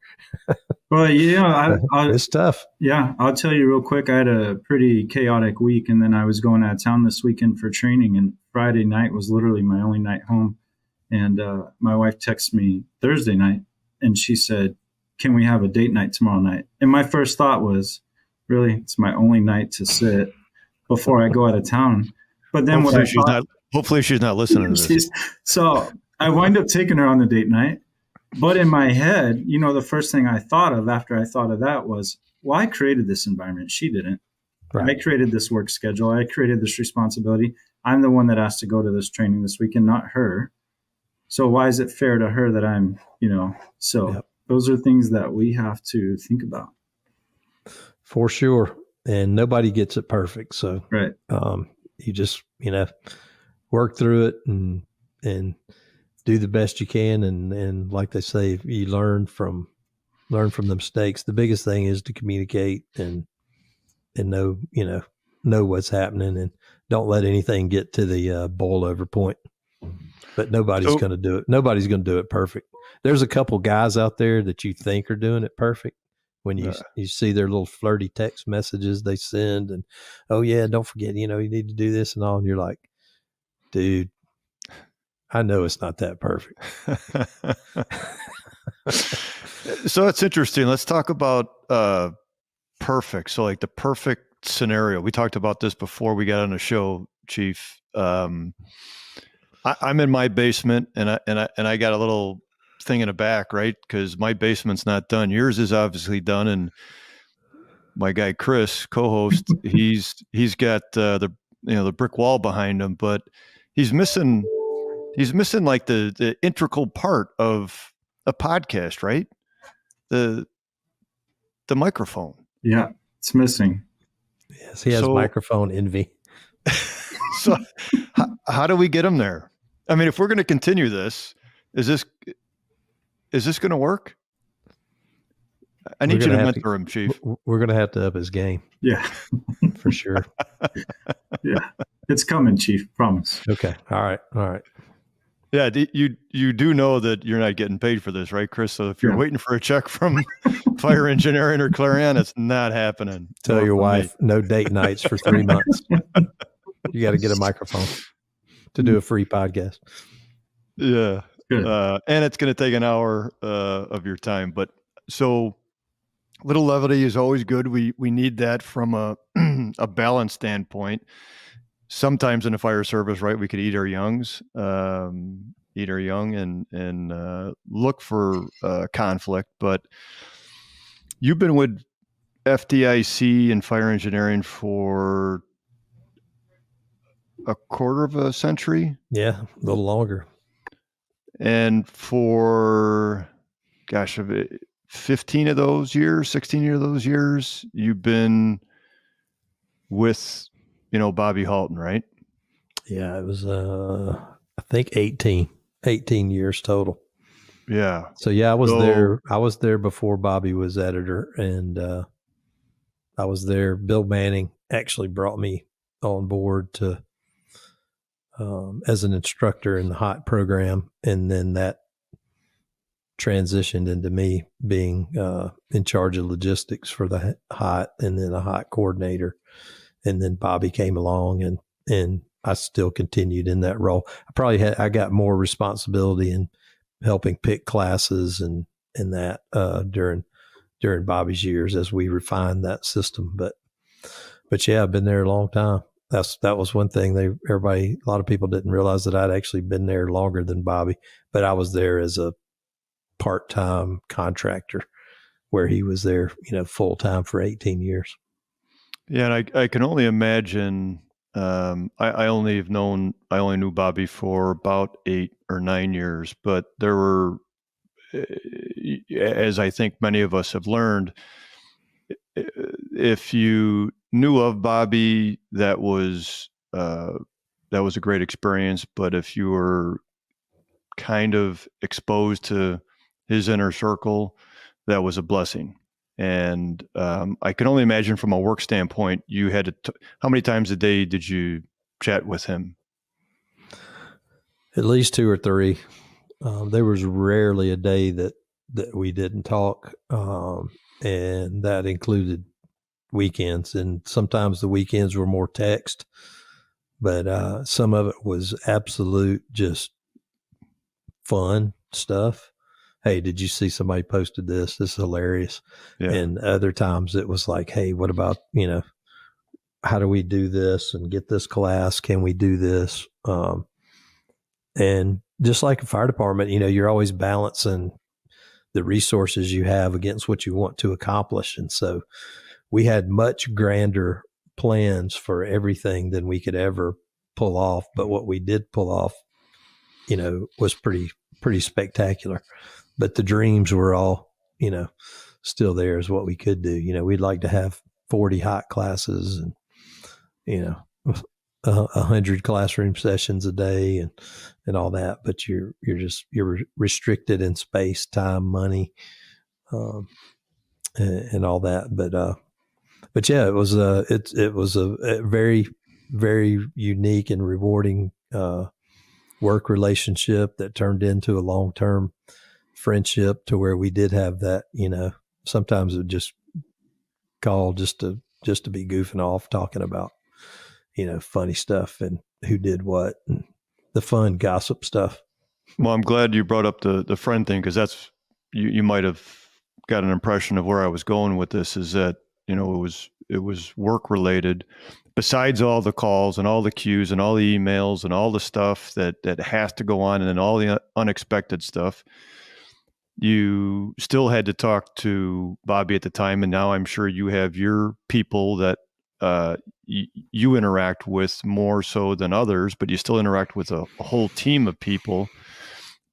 [SPEAKER 2] Well,
[SPEAKER 3] it's tough.
[SPEAKER 2] Yeah, I'll tell you real quick. I had a pretty chaotic week, and then I was going out of town this weekend for training, and Friday night was literally my only night home. And my wife texted me Thursday night, and she said, "Can we have a date night tomorrow night?" And my first thought was, really, it's my only night to sit before I go out of town. But then
[SPEAKER 1] hopefully she's not listening to this.
[SPEAKER 2] So I wind up taking her on the date night. But in my head, the first thing I thought of after I thought of that was, well, I created this environment. She didn't. Right. I created this work schedule. I created this responsibility. I'm the one that asked to go to this training this weekend, not her. So why is it fair to her that I'm, Those are things that we have to think about.
[SPEAKER 3] For sure. And nobody gets it perfect. So
[SPEAKER 2] right.
[SPEAKER 3] You just, work through it and do the best you can. And like they say, you learn from the mistakes. The biggest thing is to communicate and know what's happening, and don't let anything get to the boil over point. But nobody's going to do it. Nobody's going to do it perfect. There's a couple guys out there that you think are doing it perfect. When you see their little flirty text messages they send, and, oh yeah, don't forget, you need to do this and all. And you're like, dude, I know it's not that perfect.
[SPEAKER 1] So it's interesting. Let's talk about perfect. So like the perfect scenario. We talked about this before we got on the show, Chief. I'm in my basement, and I got a little thing in the back, right? Because my basement's not done. Yours is obviously done, and my guy Chris, co-host, he's got the brick wall behind him, but he's missing like the integral part of a podcast, right? The microphone.
[SPEAKER 2] Yeah, it's missing.
[SPEAKER 3] Yes, he has microphone envy.
[SPEAKER 1] So how do we get him there? I mean, if we're going to continue this, is this going to work? I need you to mentor him, Chief.
[SPEAKER 3] We're going to have to up his game.
[SPEAKER 2] Yeah,
[SPEAKER 3] for sure.
[SPEAKER 2] Yeah, it's coming, Chief. Promise.
[SPEAKER 3] Okay. All right.
[SPEAKER 1] Yeah, you do know that you're not getting paid for this, right, Chris? So if you're waiting for a check from Fire Engineering or Clarion, it's not happening.
[SPEAKER 3] Tell your wife no date nights for 3 months. You got to get a microphone to do a free podcast.
[SPEAKER 1] Yeah. And it's going to take an hour of your time. But so little levity is always good. We need that from a balance standpoint. Sometimes in the fire service, right, we could eat our youngs, and look for conflict. But you've been with FDIC and fire engineering for a quarter of a century.
[SPEAKER 3] Yeah, a little longer.
[SPEAKER 1] And for, 15 of those years, 16 of those years, you've been with, Bobby Halton, right?
[SPEAKER 3] Yeah, it was, I think 18 years total.
[SPEAKER 1] Yeah.
[SPEAKER 3] So yeah, I was there before Bobby was editor, and I was there. Bill Manning actually brought me on board to, as an instructor in the HOT program. And then that transitioned into me being in charge of logistics for the HOT, and then a HOT coordinator. And then Bobby came along, and I still continued in that role. I got more responsibility in helping pick classes and that during Bobby's years as we refined that system. But yeah, I've been there a long time. That was one thing a lot of people didn't realize, that I'd actually been there longer than Bobby, but I was there as a part-time contractor where he was there, full-time for 18 years.
[SPEAKER 1] Yeah. And I can only imagine, I only knew Bobby for about 8 or 9 years, but there were, as I think many of us have learned, if you knew of Bobby, that was a great experience. But if you were kind of exposed to his inner circle, that was a blessing. And I can only imagine from a work standpoint, you had to, how many times a day did you chat with him?
[SPEAKER 3] At least 2 or 3. There was rarely a day that we didn't talk, and that included weekends. And sometimes the weekends were more text, but some of it was absolute just fun stuff. Hey, did you see somebody posted this? This is hilarious.
[SPEAKER 1] Yeah.
[SPEAKER 3] And other times it was like, hey, what about, how do we do this and get this class? Can we do this? And just like a fire department, you're always balancing the resources you have against what you want to accomplish. And so we had much grander plans for everything than we could ever pull off. But what we did pull off, was pretty spectacular. But the dreams were all, still there is what we could do. We'd like to have 40 hot classes and, 100 classroom sessions a day and all that. But you're restricted in space, time, money, and all that. But yeah, it was a very, very unique and rewarding work relationship that turned into a long-term friendship, to where we did have that, sometimes it would just call just to be goofing off, talking about, funny stuff and who did what and the fun gossip stuff.
[SPEAKER 1] Well, I'm glad you brought up the friend thing, because that's, you might have got an impression of where I was going with this, is that, it was work related. Besides all the calls and all the queues and all the emails and all the stuff that has to go on, and then all the unexpected stuff, you still had to talk to Bobby at the time. And now I'm sure you have your people that you interact with more so than others, but you still interact with a whole team of people.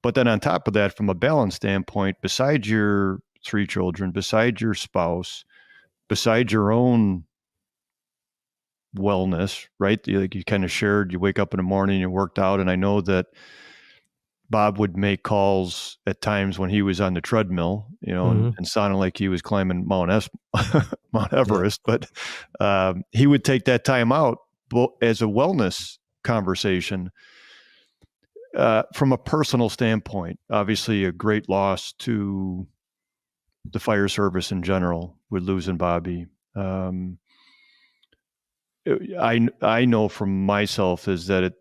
[SPEAKER 1] But then on top of that, from a balance standpoint, besides your 3 children, besides your spouse, besides your own wellness, right? Like you kind of shared, you wake up in the morning, you worked out. And I know that Bob would make calls at times when he was on the treadmill, and sounded like he was climbing Mount Everest, but he would take that time out as a wellness conversation. From a personal standpoint, obviously a great loss to the fire service in general with losing Bobby. I know from myself is that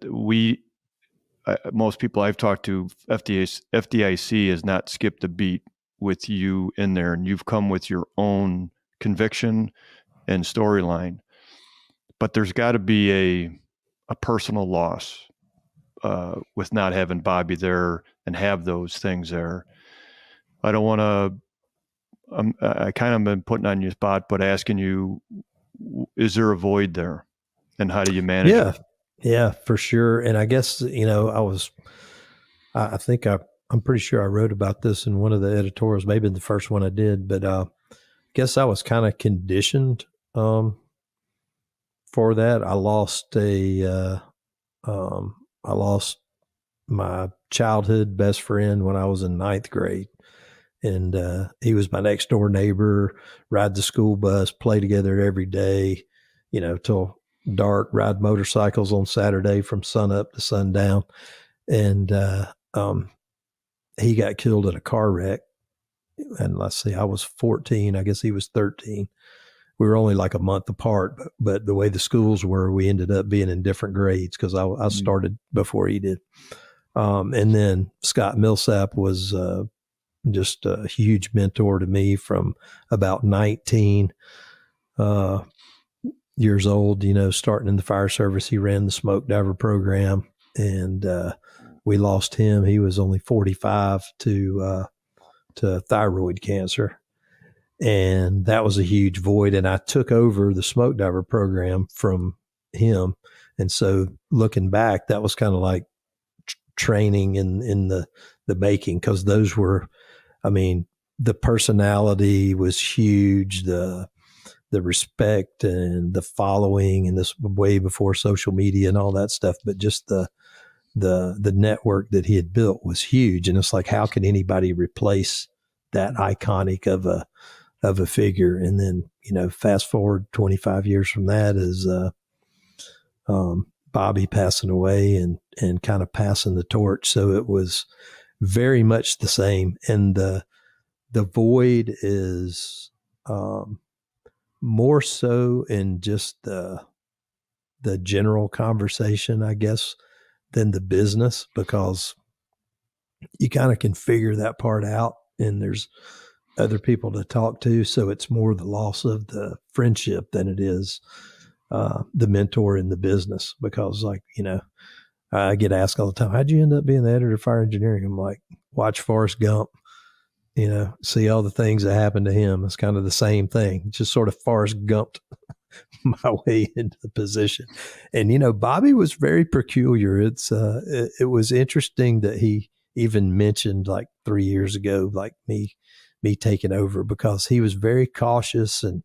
[SPEAKER 1] most people I've talked to, FDIC has not skipped a beat with you in there, and you've come with your own conviction and storyline. But there's got to be a personal loss with not having Bobby there and have those things there. I don't want to. I kind of been putting on your spot, but asking you, is there a void there, and how do you manage it?
[SPEAKER 3] Yeah, for sure. And I guess, I think I'm pretty sure I wrote about this in one of the editorials, maybe the first one I did, but I guess I was kind of conditioned for that. I lost my childhood best friend when I was in 9th grade. And he was my next door neighbor, ride the school bus, play together every day, till dark, ride motorcycles on Saturday from sun up to sundown. And he got killed in a car wreck. And let's see, I was 14. I guess he was 13. We were only like a month apart, but the way the schools were, we ended up being in different grades, because I started before he did. And then Scott Millsap was just a huge mentor to me from about 19 years old, starting in the fire service. He ran the smoke diver program, and we lost him. He was only 45 to thyroid cancer. And that was a huge void. And I took over the smoke diver program from him. And so looking back, that was kind of like training in the making, because those were, the personality was huge, the respect and the following, and this way before social media and all that stuff, but just the the network that he had built was huge. And it's like, how can anybody replace that iconic of a figure? And then, fast forward 25 years from that is Bobby passing away and kind of passing the torch. So it was very much the same. And the void is more so in just the general conversation, I guess, than the business, because you kind of can figure that part out and there's other people to talk to. So it's more the loss of the friendship than it is the mentor in the business, because I get asked all the time, how'd you end up being the editor of fire engineering? I'm like, watch Forrest Gump, see all the things that happened to him. It's kind of the same thing, just sort of Forrest Gumped my way into the position. And, Bobby was very peculiar. It was interesting that he even mentioned like 3 years ago, like me taking over, because he was very cautious and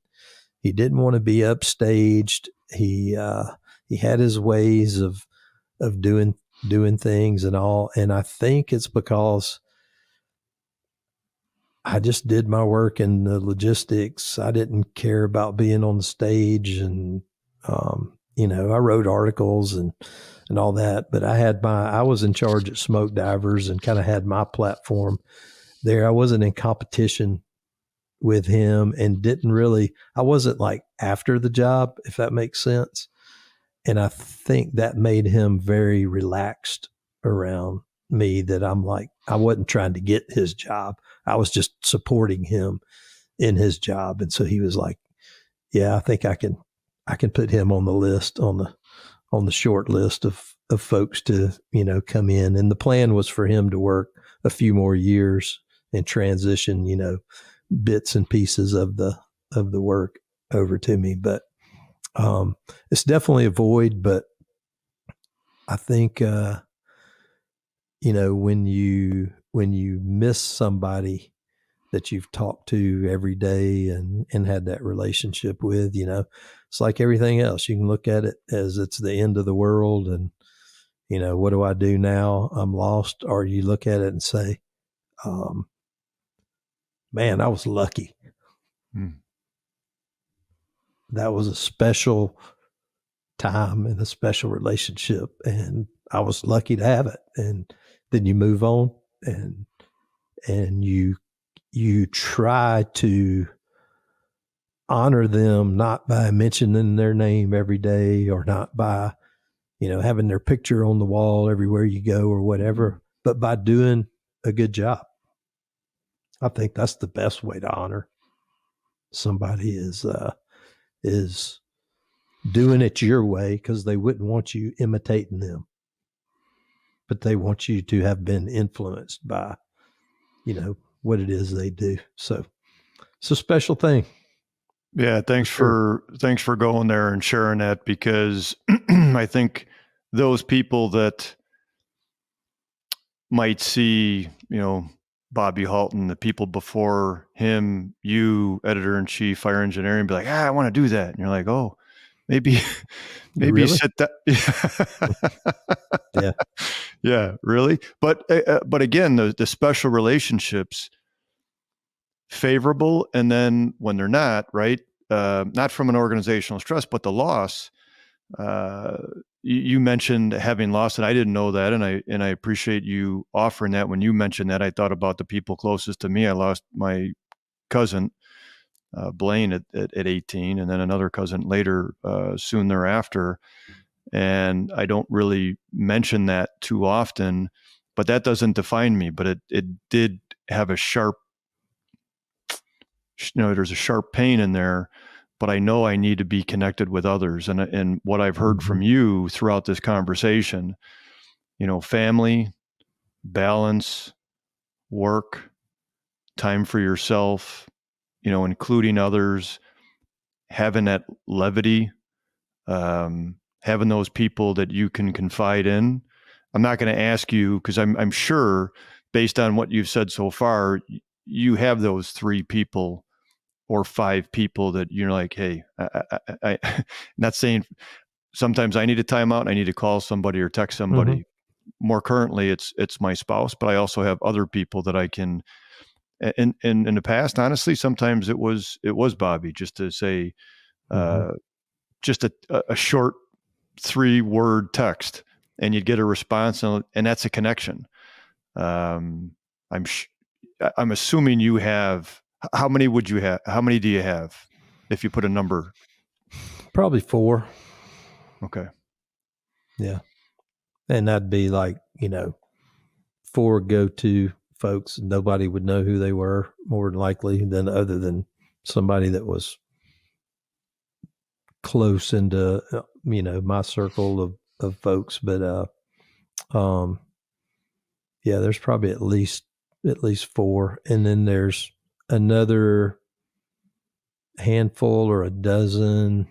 [SPEAKER 3] he didn't want to be upstaged. He had his ways of doing things and all. And I think it's because I just did my work in the logistics. I didn't care about being on the stage, and I wrote articles and all that. But I was in charge at Smoke Divers and kind of had my platform there. I wasn't in competition with him and I wasn't like after the job, if that makes sense. And I think that made him very relaxed around me, that I'm like, I wasn't trying to get his job. I was just supporting him in his job. And so he was like, yeah, I think I can put him on the list, on the short list of folks to, come in. And the plan was for him to work a few more years and transition, bits and pieces of the work over to me. But it's definitely a void. But I think when you miss somebody that you've talked to every day and had that relationship with, it's like everything else. You can look at it as it's the end of the world and, what do I do now? I'm lost. Or you look at it and say, man, I was lucky. That was a special time and a special relationship, and I was lucky to have it. And then you move on and you try to honor them, not by mentioning their name every day, or not by, having their picture on the wall everywhere you go or whatever, but by doing a good job. I think that's the best way to honor somebody is doing it your way, because they wouldn't want you imitating them, but they want you to have been influenced by, what it is they do. So it's a special thing.
[SPEAKER 1] Yeah. Thanks for going there and sharing that, because I think those people that might see, Bobby Halton, the people before him, you, editor-in-chief, fire engineering, be like, I want to do that. And you're like, oh, maybe really? You sit that.
[SPEAKER 3] Yeah.
[SPEAKER 1] Yeah, really. But again, the special relationships, favorable. And then when they're not, right, not from an organizational stress, but the loss, you mentioned having lost, and I didn't know that. And I appreciate you offering that. When you mentioned that, I thought about the people closest to me. I lost my cousin, Blaine at 18, and then another cousin later, soon thereafter. And I don't really mention that too often, but that doesn't define me. But it did have a sharp, there's a sharp pain in there. But I know I need to be connected with others. And what I've heard from you throughout this conversation, family, balance, work, time for yourself, including others, having that levity, having those people that you can confide in. I'm not going to ask you, because I'm sure, based on what you've said so far, you have those 3 people or 5 people that you're like, hey, I not saying sometimes I need a timeout, I need to call somebody or text somebody. more currently it's my spouse, but I also have other people that I can. In the past, honestly, sometimes it was Bobby, just to say, just a short 3-word text, and you'd get a response, and that's a connection. I'm assuming you have. How many would you have? How many do you have, if you put a number?
[SPEAKER 3] Probably 4.
[SPEAKER 1] Okay.
[SPEAKER 3] Yeah. And that'd be like, 4 go-to folks. Nobody would know who they were, more than likely, other than somebody that was close into, my circle of folks. But, yeah, there's probably at least 4. And then there's another handful or a dozen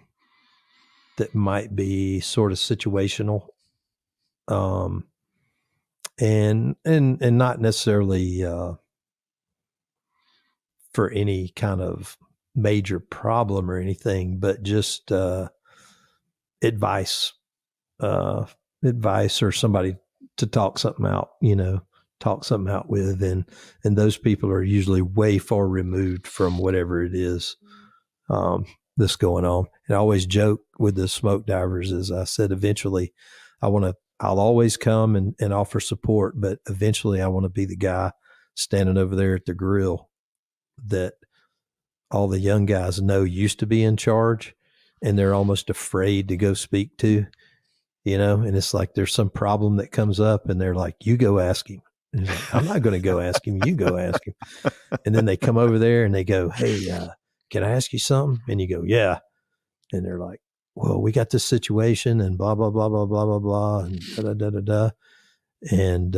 [SPEAKER 3] that might be sort of situational. And not necessarily for any kind of major problem or anything, but just advice or somebody to talk something out with, and those people are usually way far removed from whatever it is that's going on. And I always joke with the smoke divers, as I said, eventually I'll always come and offer support, but eventually I want to be the guy standing over there at the grill that all the young guys know used to be in charge, and they're almost afraid to go speak to, and it's like there's some problem that comes up and they're like, you go ask him. And he's like, I'm not going to go ask him. You go ask him. And then they come over there and they go, hey, can I ask you something? And you go, yeah. And they're like, well, we got this situation and blah, blah, blah, blah, blah, blah, blah, and da. And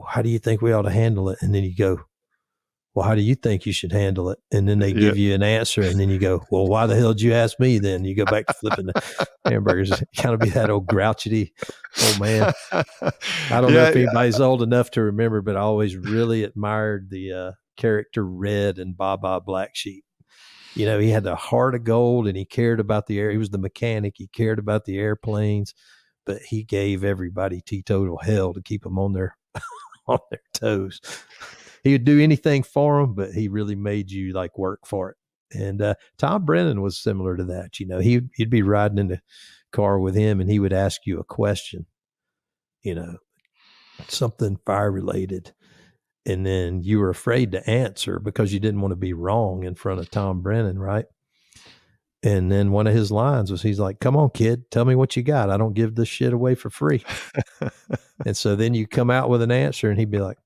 [SPEAKER 3] how do you think we ought to handle it? And then you go, well, how do you think you should handle it? And then they give you an answer, and then you go, well, why the hell did you ask me then? You go back to flipping the hamburgers. Kind of be that old grouchy old man. I don't know if anybody's old enough to remember, but I always really admired the character Red in Baba Black Sheep. He had a heart of gold, and he cared about the air. He was the mechanic. He cared about the airplanes, but he gave everybody teetotal hell to keep them on their toes. He would do anything for them, but he really made you like work for it. And Tom Brennan was similar to that. You'd be riding in the car with him, and he would ask you a question, something fire related. And then you were afraid to answer because you didn't want to be wrong in front of Tom Brennan, right? And then one of his lines was, he's like, come on, kid, tell me what you got. I don't give this shit away for free. And so then you come out with an answer, and he'd be like,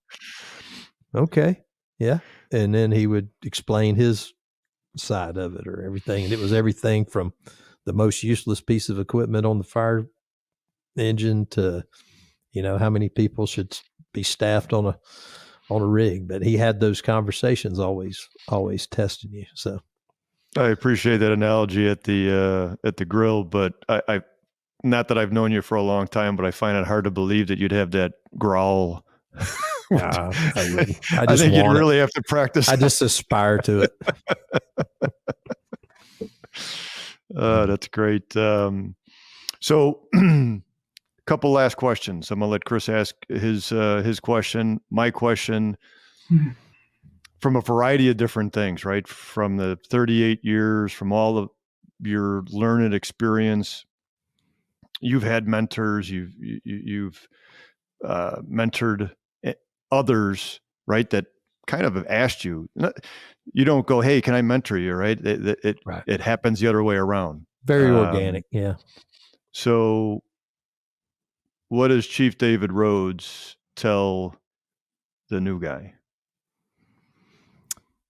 [SPEAKER 3] okay, yeah. And then he would explain his side of it or everything. And it was everything from the most useless piece of equipment on the fire engine to, how many people should be staffed on a rig. But he had those conversations always testing you. So
[SPEAKER 1] I appreciate that analogy at the grill, but I not that I've known you for a long time, but I find it hard to believe that you'd have that growl.
[SPEAKER 3] I wouldn't.
[SPEAKER 1] I think you'd really have to practice.
[SPEAKER 3] I just aspire to it.
[SPEAKER 1] That's great. So couple last questions. I'm gonna let Chris ask his question. My question, from a variety of different things, right? From the 38 years, from all of your learned experience, you've had mentors. You've mentored others, right? That kind of have asked you. You don't go, "Hey, can I mentor you?" Right? It happens the other way around.
[SPEAKER 3] Very organic, yeah.
[SPEAKER 1] So, what does Chief David Rhodes tell the new guy?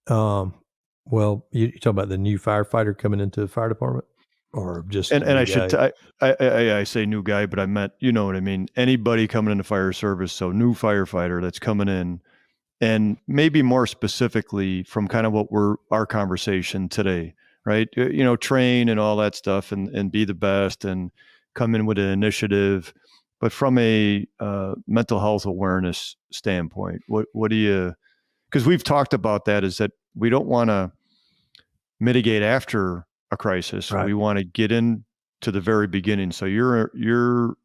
[SPEAKER 3] Well, you talk about the new firefighter coming into the fire department, or just
[SPEAKER 1] and I should I say new guy, but I meant, you know what I mean. Anybody coming into fire service, so new firefighter that's coming in, and maybe more specifically from kind of our conversation today, right? Train and all that stuff, and be the best, and come in with an initiative. But from a mental health awareness standpoint, what do you? Because we've talked about that, is that we don't want to mitigate after a crisis.
[SPEAKER 3] Right.
[SPEAKER 1] We want to get in to the very beginning. So you're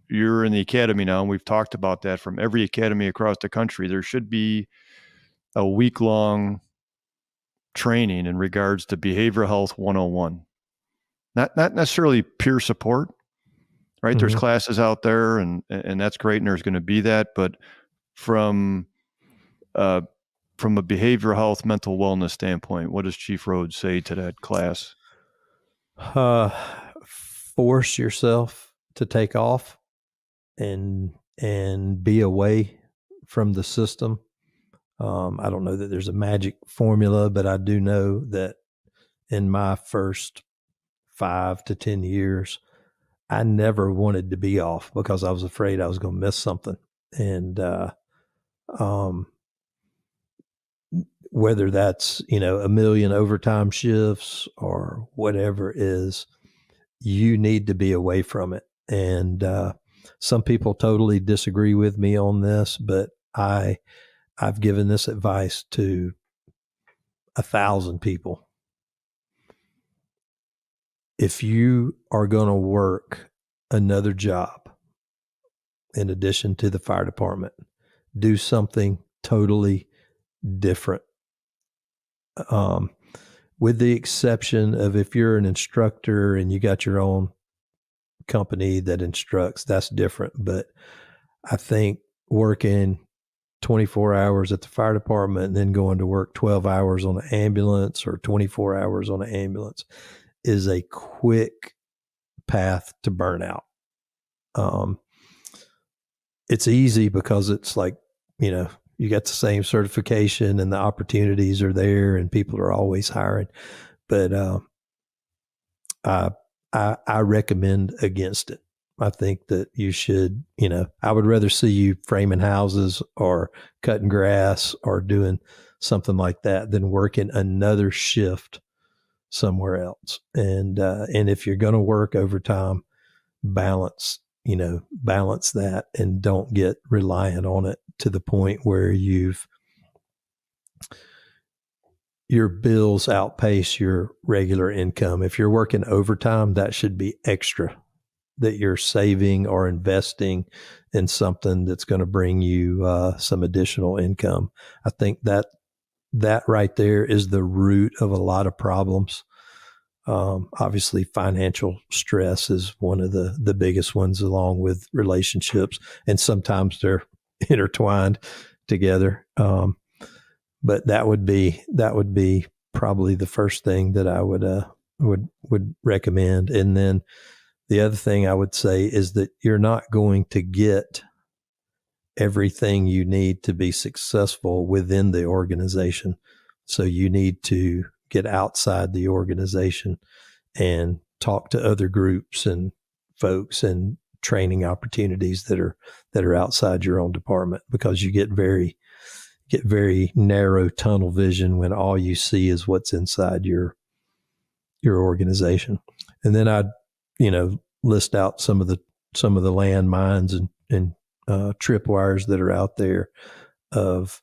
[SPEAKER 1] you're in the academy now, and we've talked about that from every academy across the country, there should be a week-long training in regards to behavioral health 101. Not necessarily peer support, right?
[SPEAKER 3] Mm-hmm.
[SPEAKER 1] There's classes out there, and that's great, and there's going to be that. But from a behavioral health, mental wellness standpoint, what does Chief Rhodes say to that class?
[SPEAKER 3] Force yourself to take off and be away from the system. I don't know that there's a magic formula, but I do know that in my first 5 to 10 years, I never wanted to be off because I was afraid I was going to miss something. And whether that's, a million overtime shifts or whatever it is, you need to be away from it. And some people totally disagree with me on this, but I've given this advice to 1,000 people. If you are going to work another job in addition to the fire department, do something totally different. With the exception of if you're an instructor and you got your own company that instructs, that's different. But I think working 24 hours at the fire department and then going to work 12 hours on an ambulance or 24 hours on an ambulance is a quick path to burnout. It's easy because it's like, you got the same certification and the opportunities are there and people are always hiring. But I recommend against it. I think that you should, I would rather see you framing houses or cutting grass or doing something like that than working another shift somewhere else. And if you're going to work overtime, balance that and don't get reliant on it to the point where your bills outpace your regular income. If you're working overtime, that should be extra that you're saving or investing in something that's going to bring you some additional income. I think that right there is the root of a lot of problems. Obviously, financial stress is one of the biggest ones, along with relationships, and sometimes they're intertwined together. But that would be probably the first thing that I would recommend. And then the other thing I would say is that you're not going to get everything you need to be successful within the organization. So you need to get outside the organization and talk to other groups and folks and training opportunities that are outside your own department, because you get very narrow tunnel vision when all you see is what's inside your organization. And then I'd list out some of the landmines and tripwires that are out there of,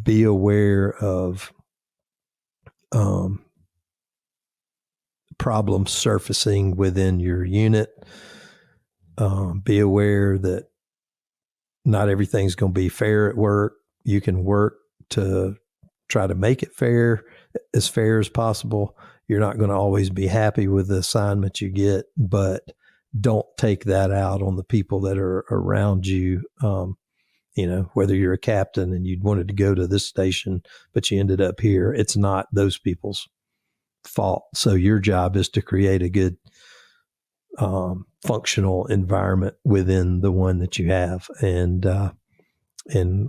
[SPEAKER 3] be aware of problems surfacing within your unit. Be aware that not everything's going to be fair at work. You can work to try to make it fair as possible. You're not going to always be happy with the assignment you get, but don't take that out on the people that are around you. Whether you're a captain and you'd wanted to go to this station, but you ended up here, it's not those people's fault. So your job is to create a good functional environment within the one that you have, and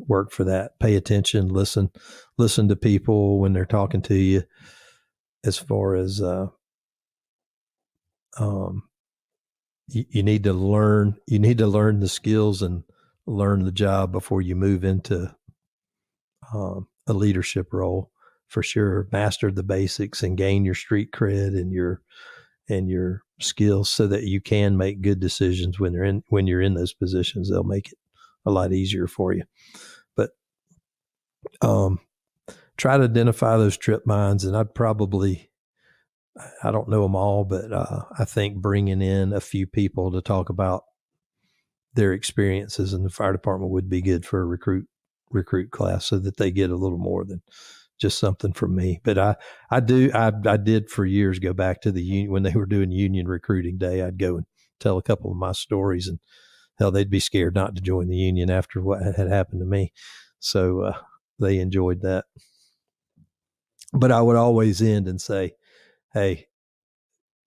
[SPEAKER 3] work for that. Pay attention, listen to people when they're talking to you, as far as you need to learn the skills and learn the job before you move into a leadership role, for sure. Master the basics and gain your street cred and your skills so that you can make good decisions when you're in those positions. They'll make it a lot easier for you. But try to identify those trip mines, and I'd probably I don't know them all, but I think bringing in a few people to talk about their experiences in the fire department would be good for a recruit class, so that they get a little more than just something from me. But I did for years go back to the union when they were doing union recruiting day. I'd go and tell a couple of my stories, and hell, they'd be scared not to join the union after what had happened to me. So they enjoyed that. But I would always end and say, hey,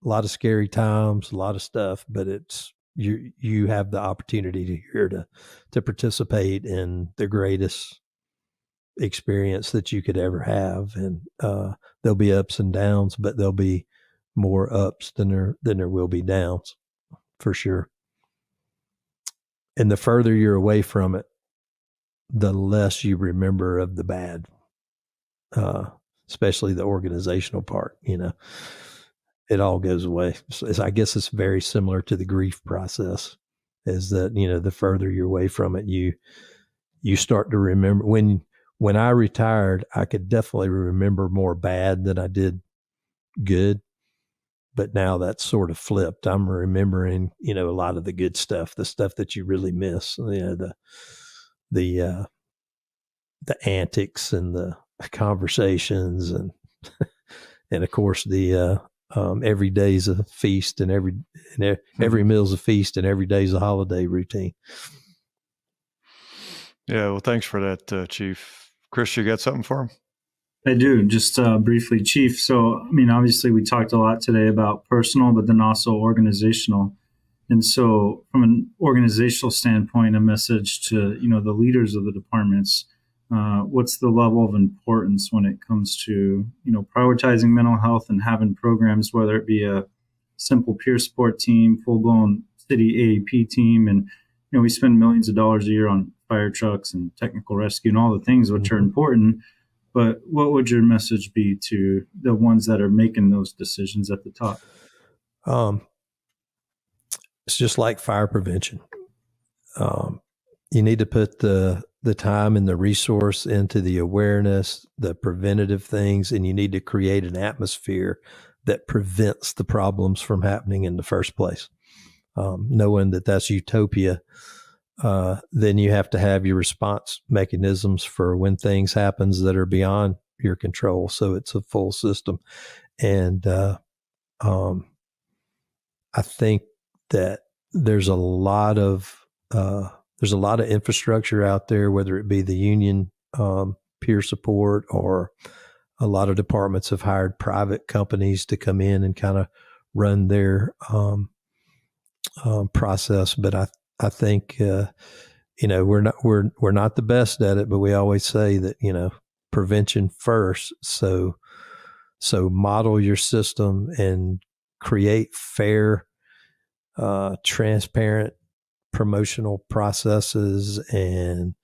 [SPEAKER 3] a lot of scary times, a lot of stuff, but it's you have the opportunity to participate in the greatest experience that you could ever have. And there'll be ups and downs, but there'll be more ups than there will be downs, for sure. And the further you're away from it, the less you remember of the bad, especially the organizational part. It all goes away. So I guess it's very similar to the grief process, is that, the further you're away from it, you start to remember. When I retired, I could definitely remember more bad than I did good. But now that's sort of flipped. I'm remembering, a lot of the good stuff, the stuff that you really miss, the antics and the conversations, and and of course the every day's a feast, and every meal's a feast, and every day's a holiday routine.
[SPEAKER 1] Yeah, well, thanks for that, Chief. Chris, you got something for him?
[SPEAKER 2] I do, just briefly, Chief. So, obviously we talked a lot today about personal, but then also organizational. And so from an organizational standpoint, a message to, the leaders of the departments, what's the level of importance when it comes to, prioritizing mental health and having programs, whether it be a simple peer support team, full-blown city AAP team. And, we spend millions of dollars a year on fire trucks and technical rescue and all the things which are important. But what would your message be to the ones that are making those decisions at the top?
[SPEAKER 3] It's just like fire prevention. You need to put the time and the resource into the awareness, the preventative things, and you need to create an atmosphere that prevents the problems from happening in the first place. Knowing that that's utopia, then you have to have your response mechanisms for when things happens that are beyond your control. So it's a full system. And I think that there's a lot of infrastructure out there, whether it be the union peer support, or a lot of departments have hired private companies to come in and kind of run their process. But I think we're not the best at it, but we always say that prevention first. So model your system and create fair, transparent promotional processes and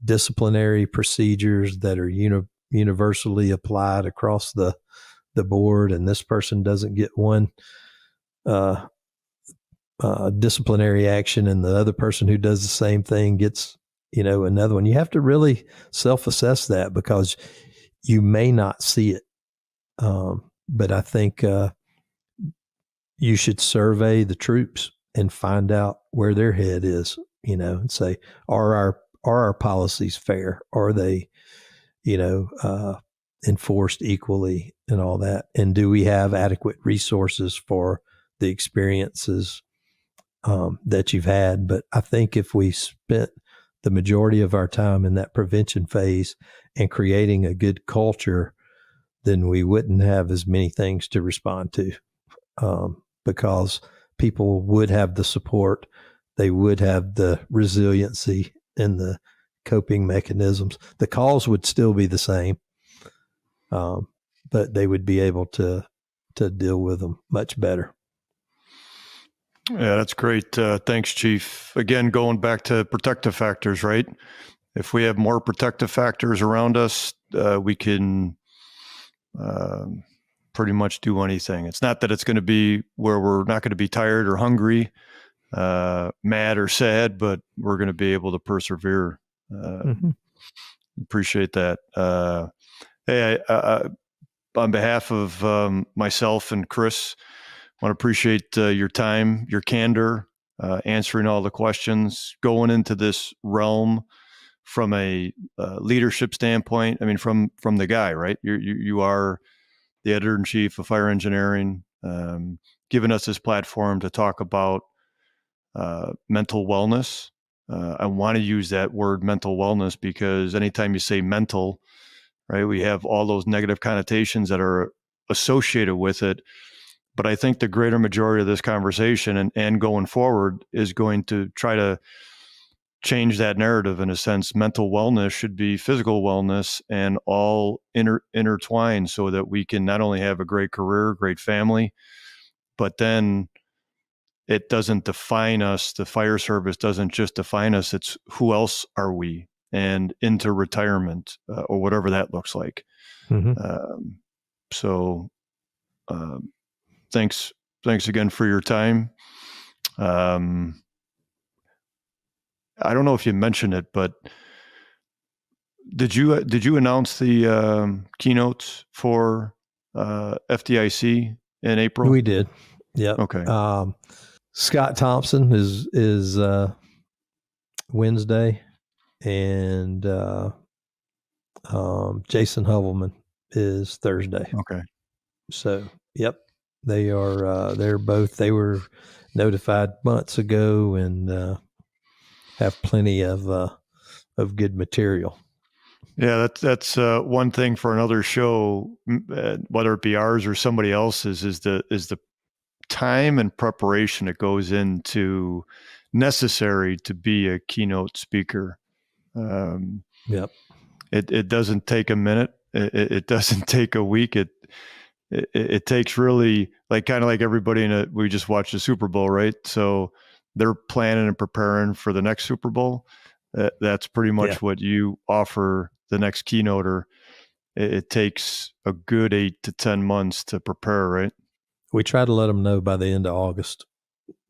[SPEAKER 3] disciplinary procedures that are universally applied across the board. And this person doesn't get one disciplinary action, and the other person who does the same thing gets another one. You have to really self-assess that, because you may not see it, but I think you should survey the troops and find out where their head is, and say, are our policies fair? Are they enforced equally, and all that? And do we have adequate resources for the experiences that you've had? But I think if we spent the majority of our time in that prevention phase and creating a good culture, then we wouldn't have as many things to respond to, because people would have the support, they would have the resiliency and the coping mechanisms. The calls would still be the same, but they would be able to deal with them much better.
[SPEAKER 1] Yeah, that's great. Thanks, Chief. Again, going back to protective factors, right? If we have more protective factors around us, we can pretty much do anything. It's not that it's going to be where we're not going to be tired or hungry, mad or sad, but we're going to be able to persevere. Appreciate that. Hey, on behalf of myself and Chris, I want to appreciate your time, your candor, answering all the questions, going into this realm from a leadership standpoint. I mean, from the guy, right? You are the editor-in-chief of Fire Engineering, giving us this platform to talk about mental wellness. I want to use that word mental wellness because anytime you say mental, right, we have all those negative connotations that are associated with it. But I think the greater majority of this conversation and going forward is going to try to change that narrative in a sense. Mental wellness should be physical wellness and all intertwined so that we can not only have a great career, great family, but then it doesn't define us. The fire service doesn't just define us. It's who else are we, and into retirement or whatever that looks like.
[SPEAKER 3] Mm-hmm.
[SPEAKER 1] So thanks again for your time. I don't know if you mentioned it, but did you announce the keynotes for FDIC in April?
[SPEAKER 3] We did. Yep.
[SPEAKER 1] Okay.
[SPEAKER 3] Scott Thompson is Wednesday, and Jason Hovelman is Thursday.
[SPEAKER 1] Okay.
[SPEAKER 3] So, yep, they are. They were notified months ago, and have plenty of good material.
[SPEAKER 1] Yeah, that's one thing for another show, whether it be ours or somebody else's, is the time and preparation that goes into necessary to be a keynote speaker.
[SPEAKER 3] Yep.
[SPEAKER 1] It doesn't take a minute. It doesn't take a week. It takes really kind of like everybody we just watched the Super Bowl, right? So they're planning and preparing for the next Super Bowl. That's pretty much what you offer the next keynoter. It takes a good 8 to 10 months to prepare, right?
[SPEAKER 3] We try to let them know by the end of August,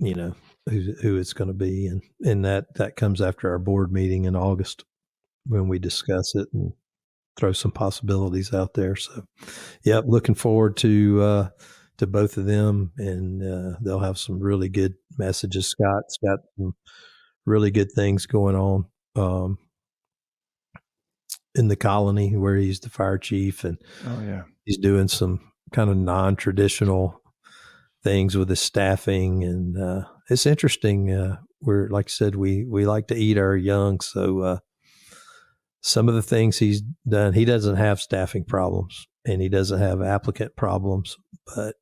[SPEAKER 3] who it's going to be. And that comes after our board meeting in August when we discuss it and throw some possibilities out there. So, yep, looking forward to both of them, and they'll have some really good messages. Scott's got some really good things going on in the colony where he's the fire chief, and he's doing some kind of non-traditional things with his staffing, and it's interesting. We're, like I said, we like to eat our young, so some of the things he's done, he doesn't have staffing problems and he doesn't have applicant problems, but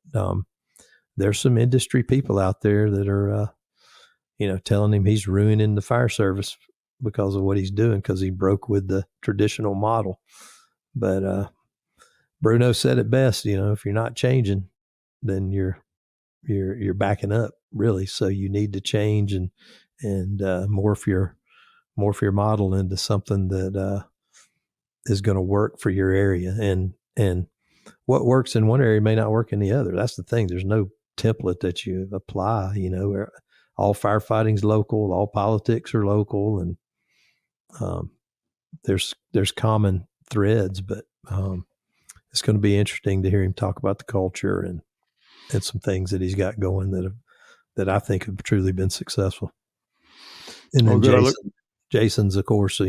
[SPEAKER 3] there's some industry people out there that are telling him he's ruining the fire service because of what he's doing, because he broke with the traditional model. But Bruno said it best, if you're not changing, then you're backing up, really. So you need to change and morph your model into something that is going to work for your area. And what works in one area may not work in the other. That's the thing. There's no template that you apply. All firefighting's local, all politics are local, and there's common threads. But it's going to be interesting to hear him talk about the culture and some things that he's got going that I think have truly been successful. And then Jason's, of course,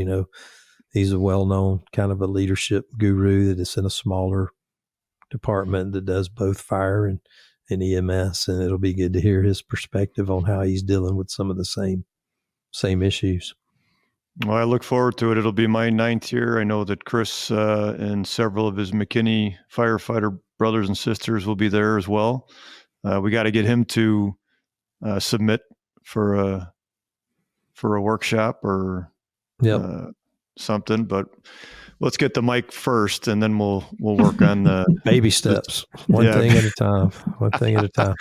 [SPEAKER 3] he's a well-known kind of a leadership guru that is in a smaller department that does both fire and EMS, and it'll be good to hear his perspective on how he's dealing with some of the same issues.
[SPEAKER 1] Well, I look forward to it. It'll be my 9th year. I know that Chris and several of his McKinney firefighter brothers and sisters will be there as well. We got to get him to submit for a workshop or something, but let's get the mic first, and then we'll work on the
[SPEAKER 3] baby steps, one thing at a time.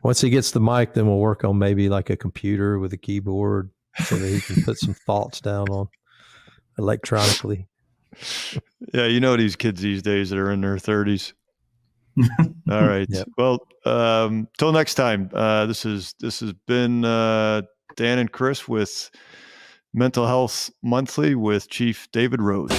[SPEAKER 3] Once he gets the mic, then we'll work on maybe like a computer with a keyboard so that he can put some thoughts down on electronically.
[SPEAKER 1] Yeah, these kids these days that are in their 30s. All right. Yep. Well, till next time. This has been Dan and Chris with Mental Health Monthly with Chief David Rhodes.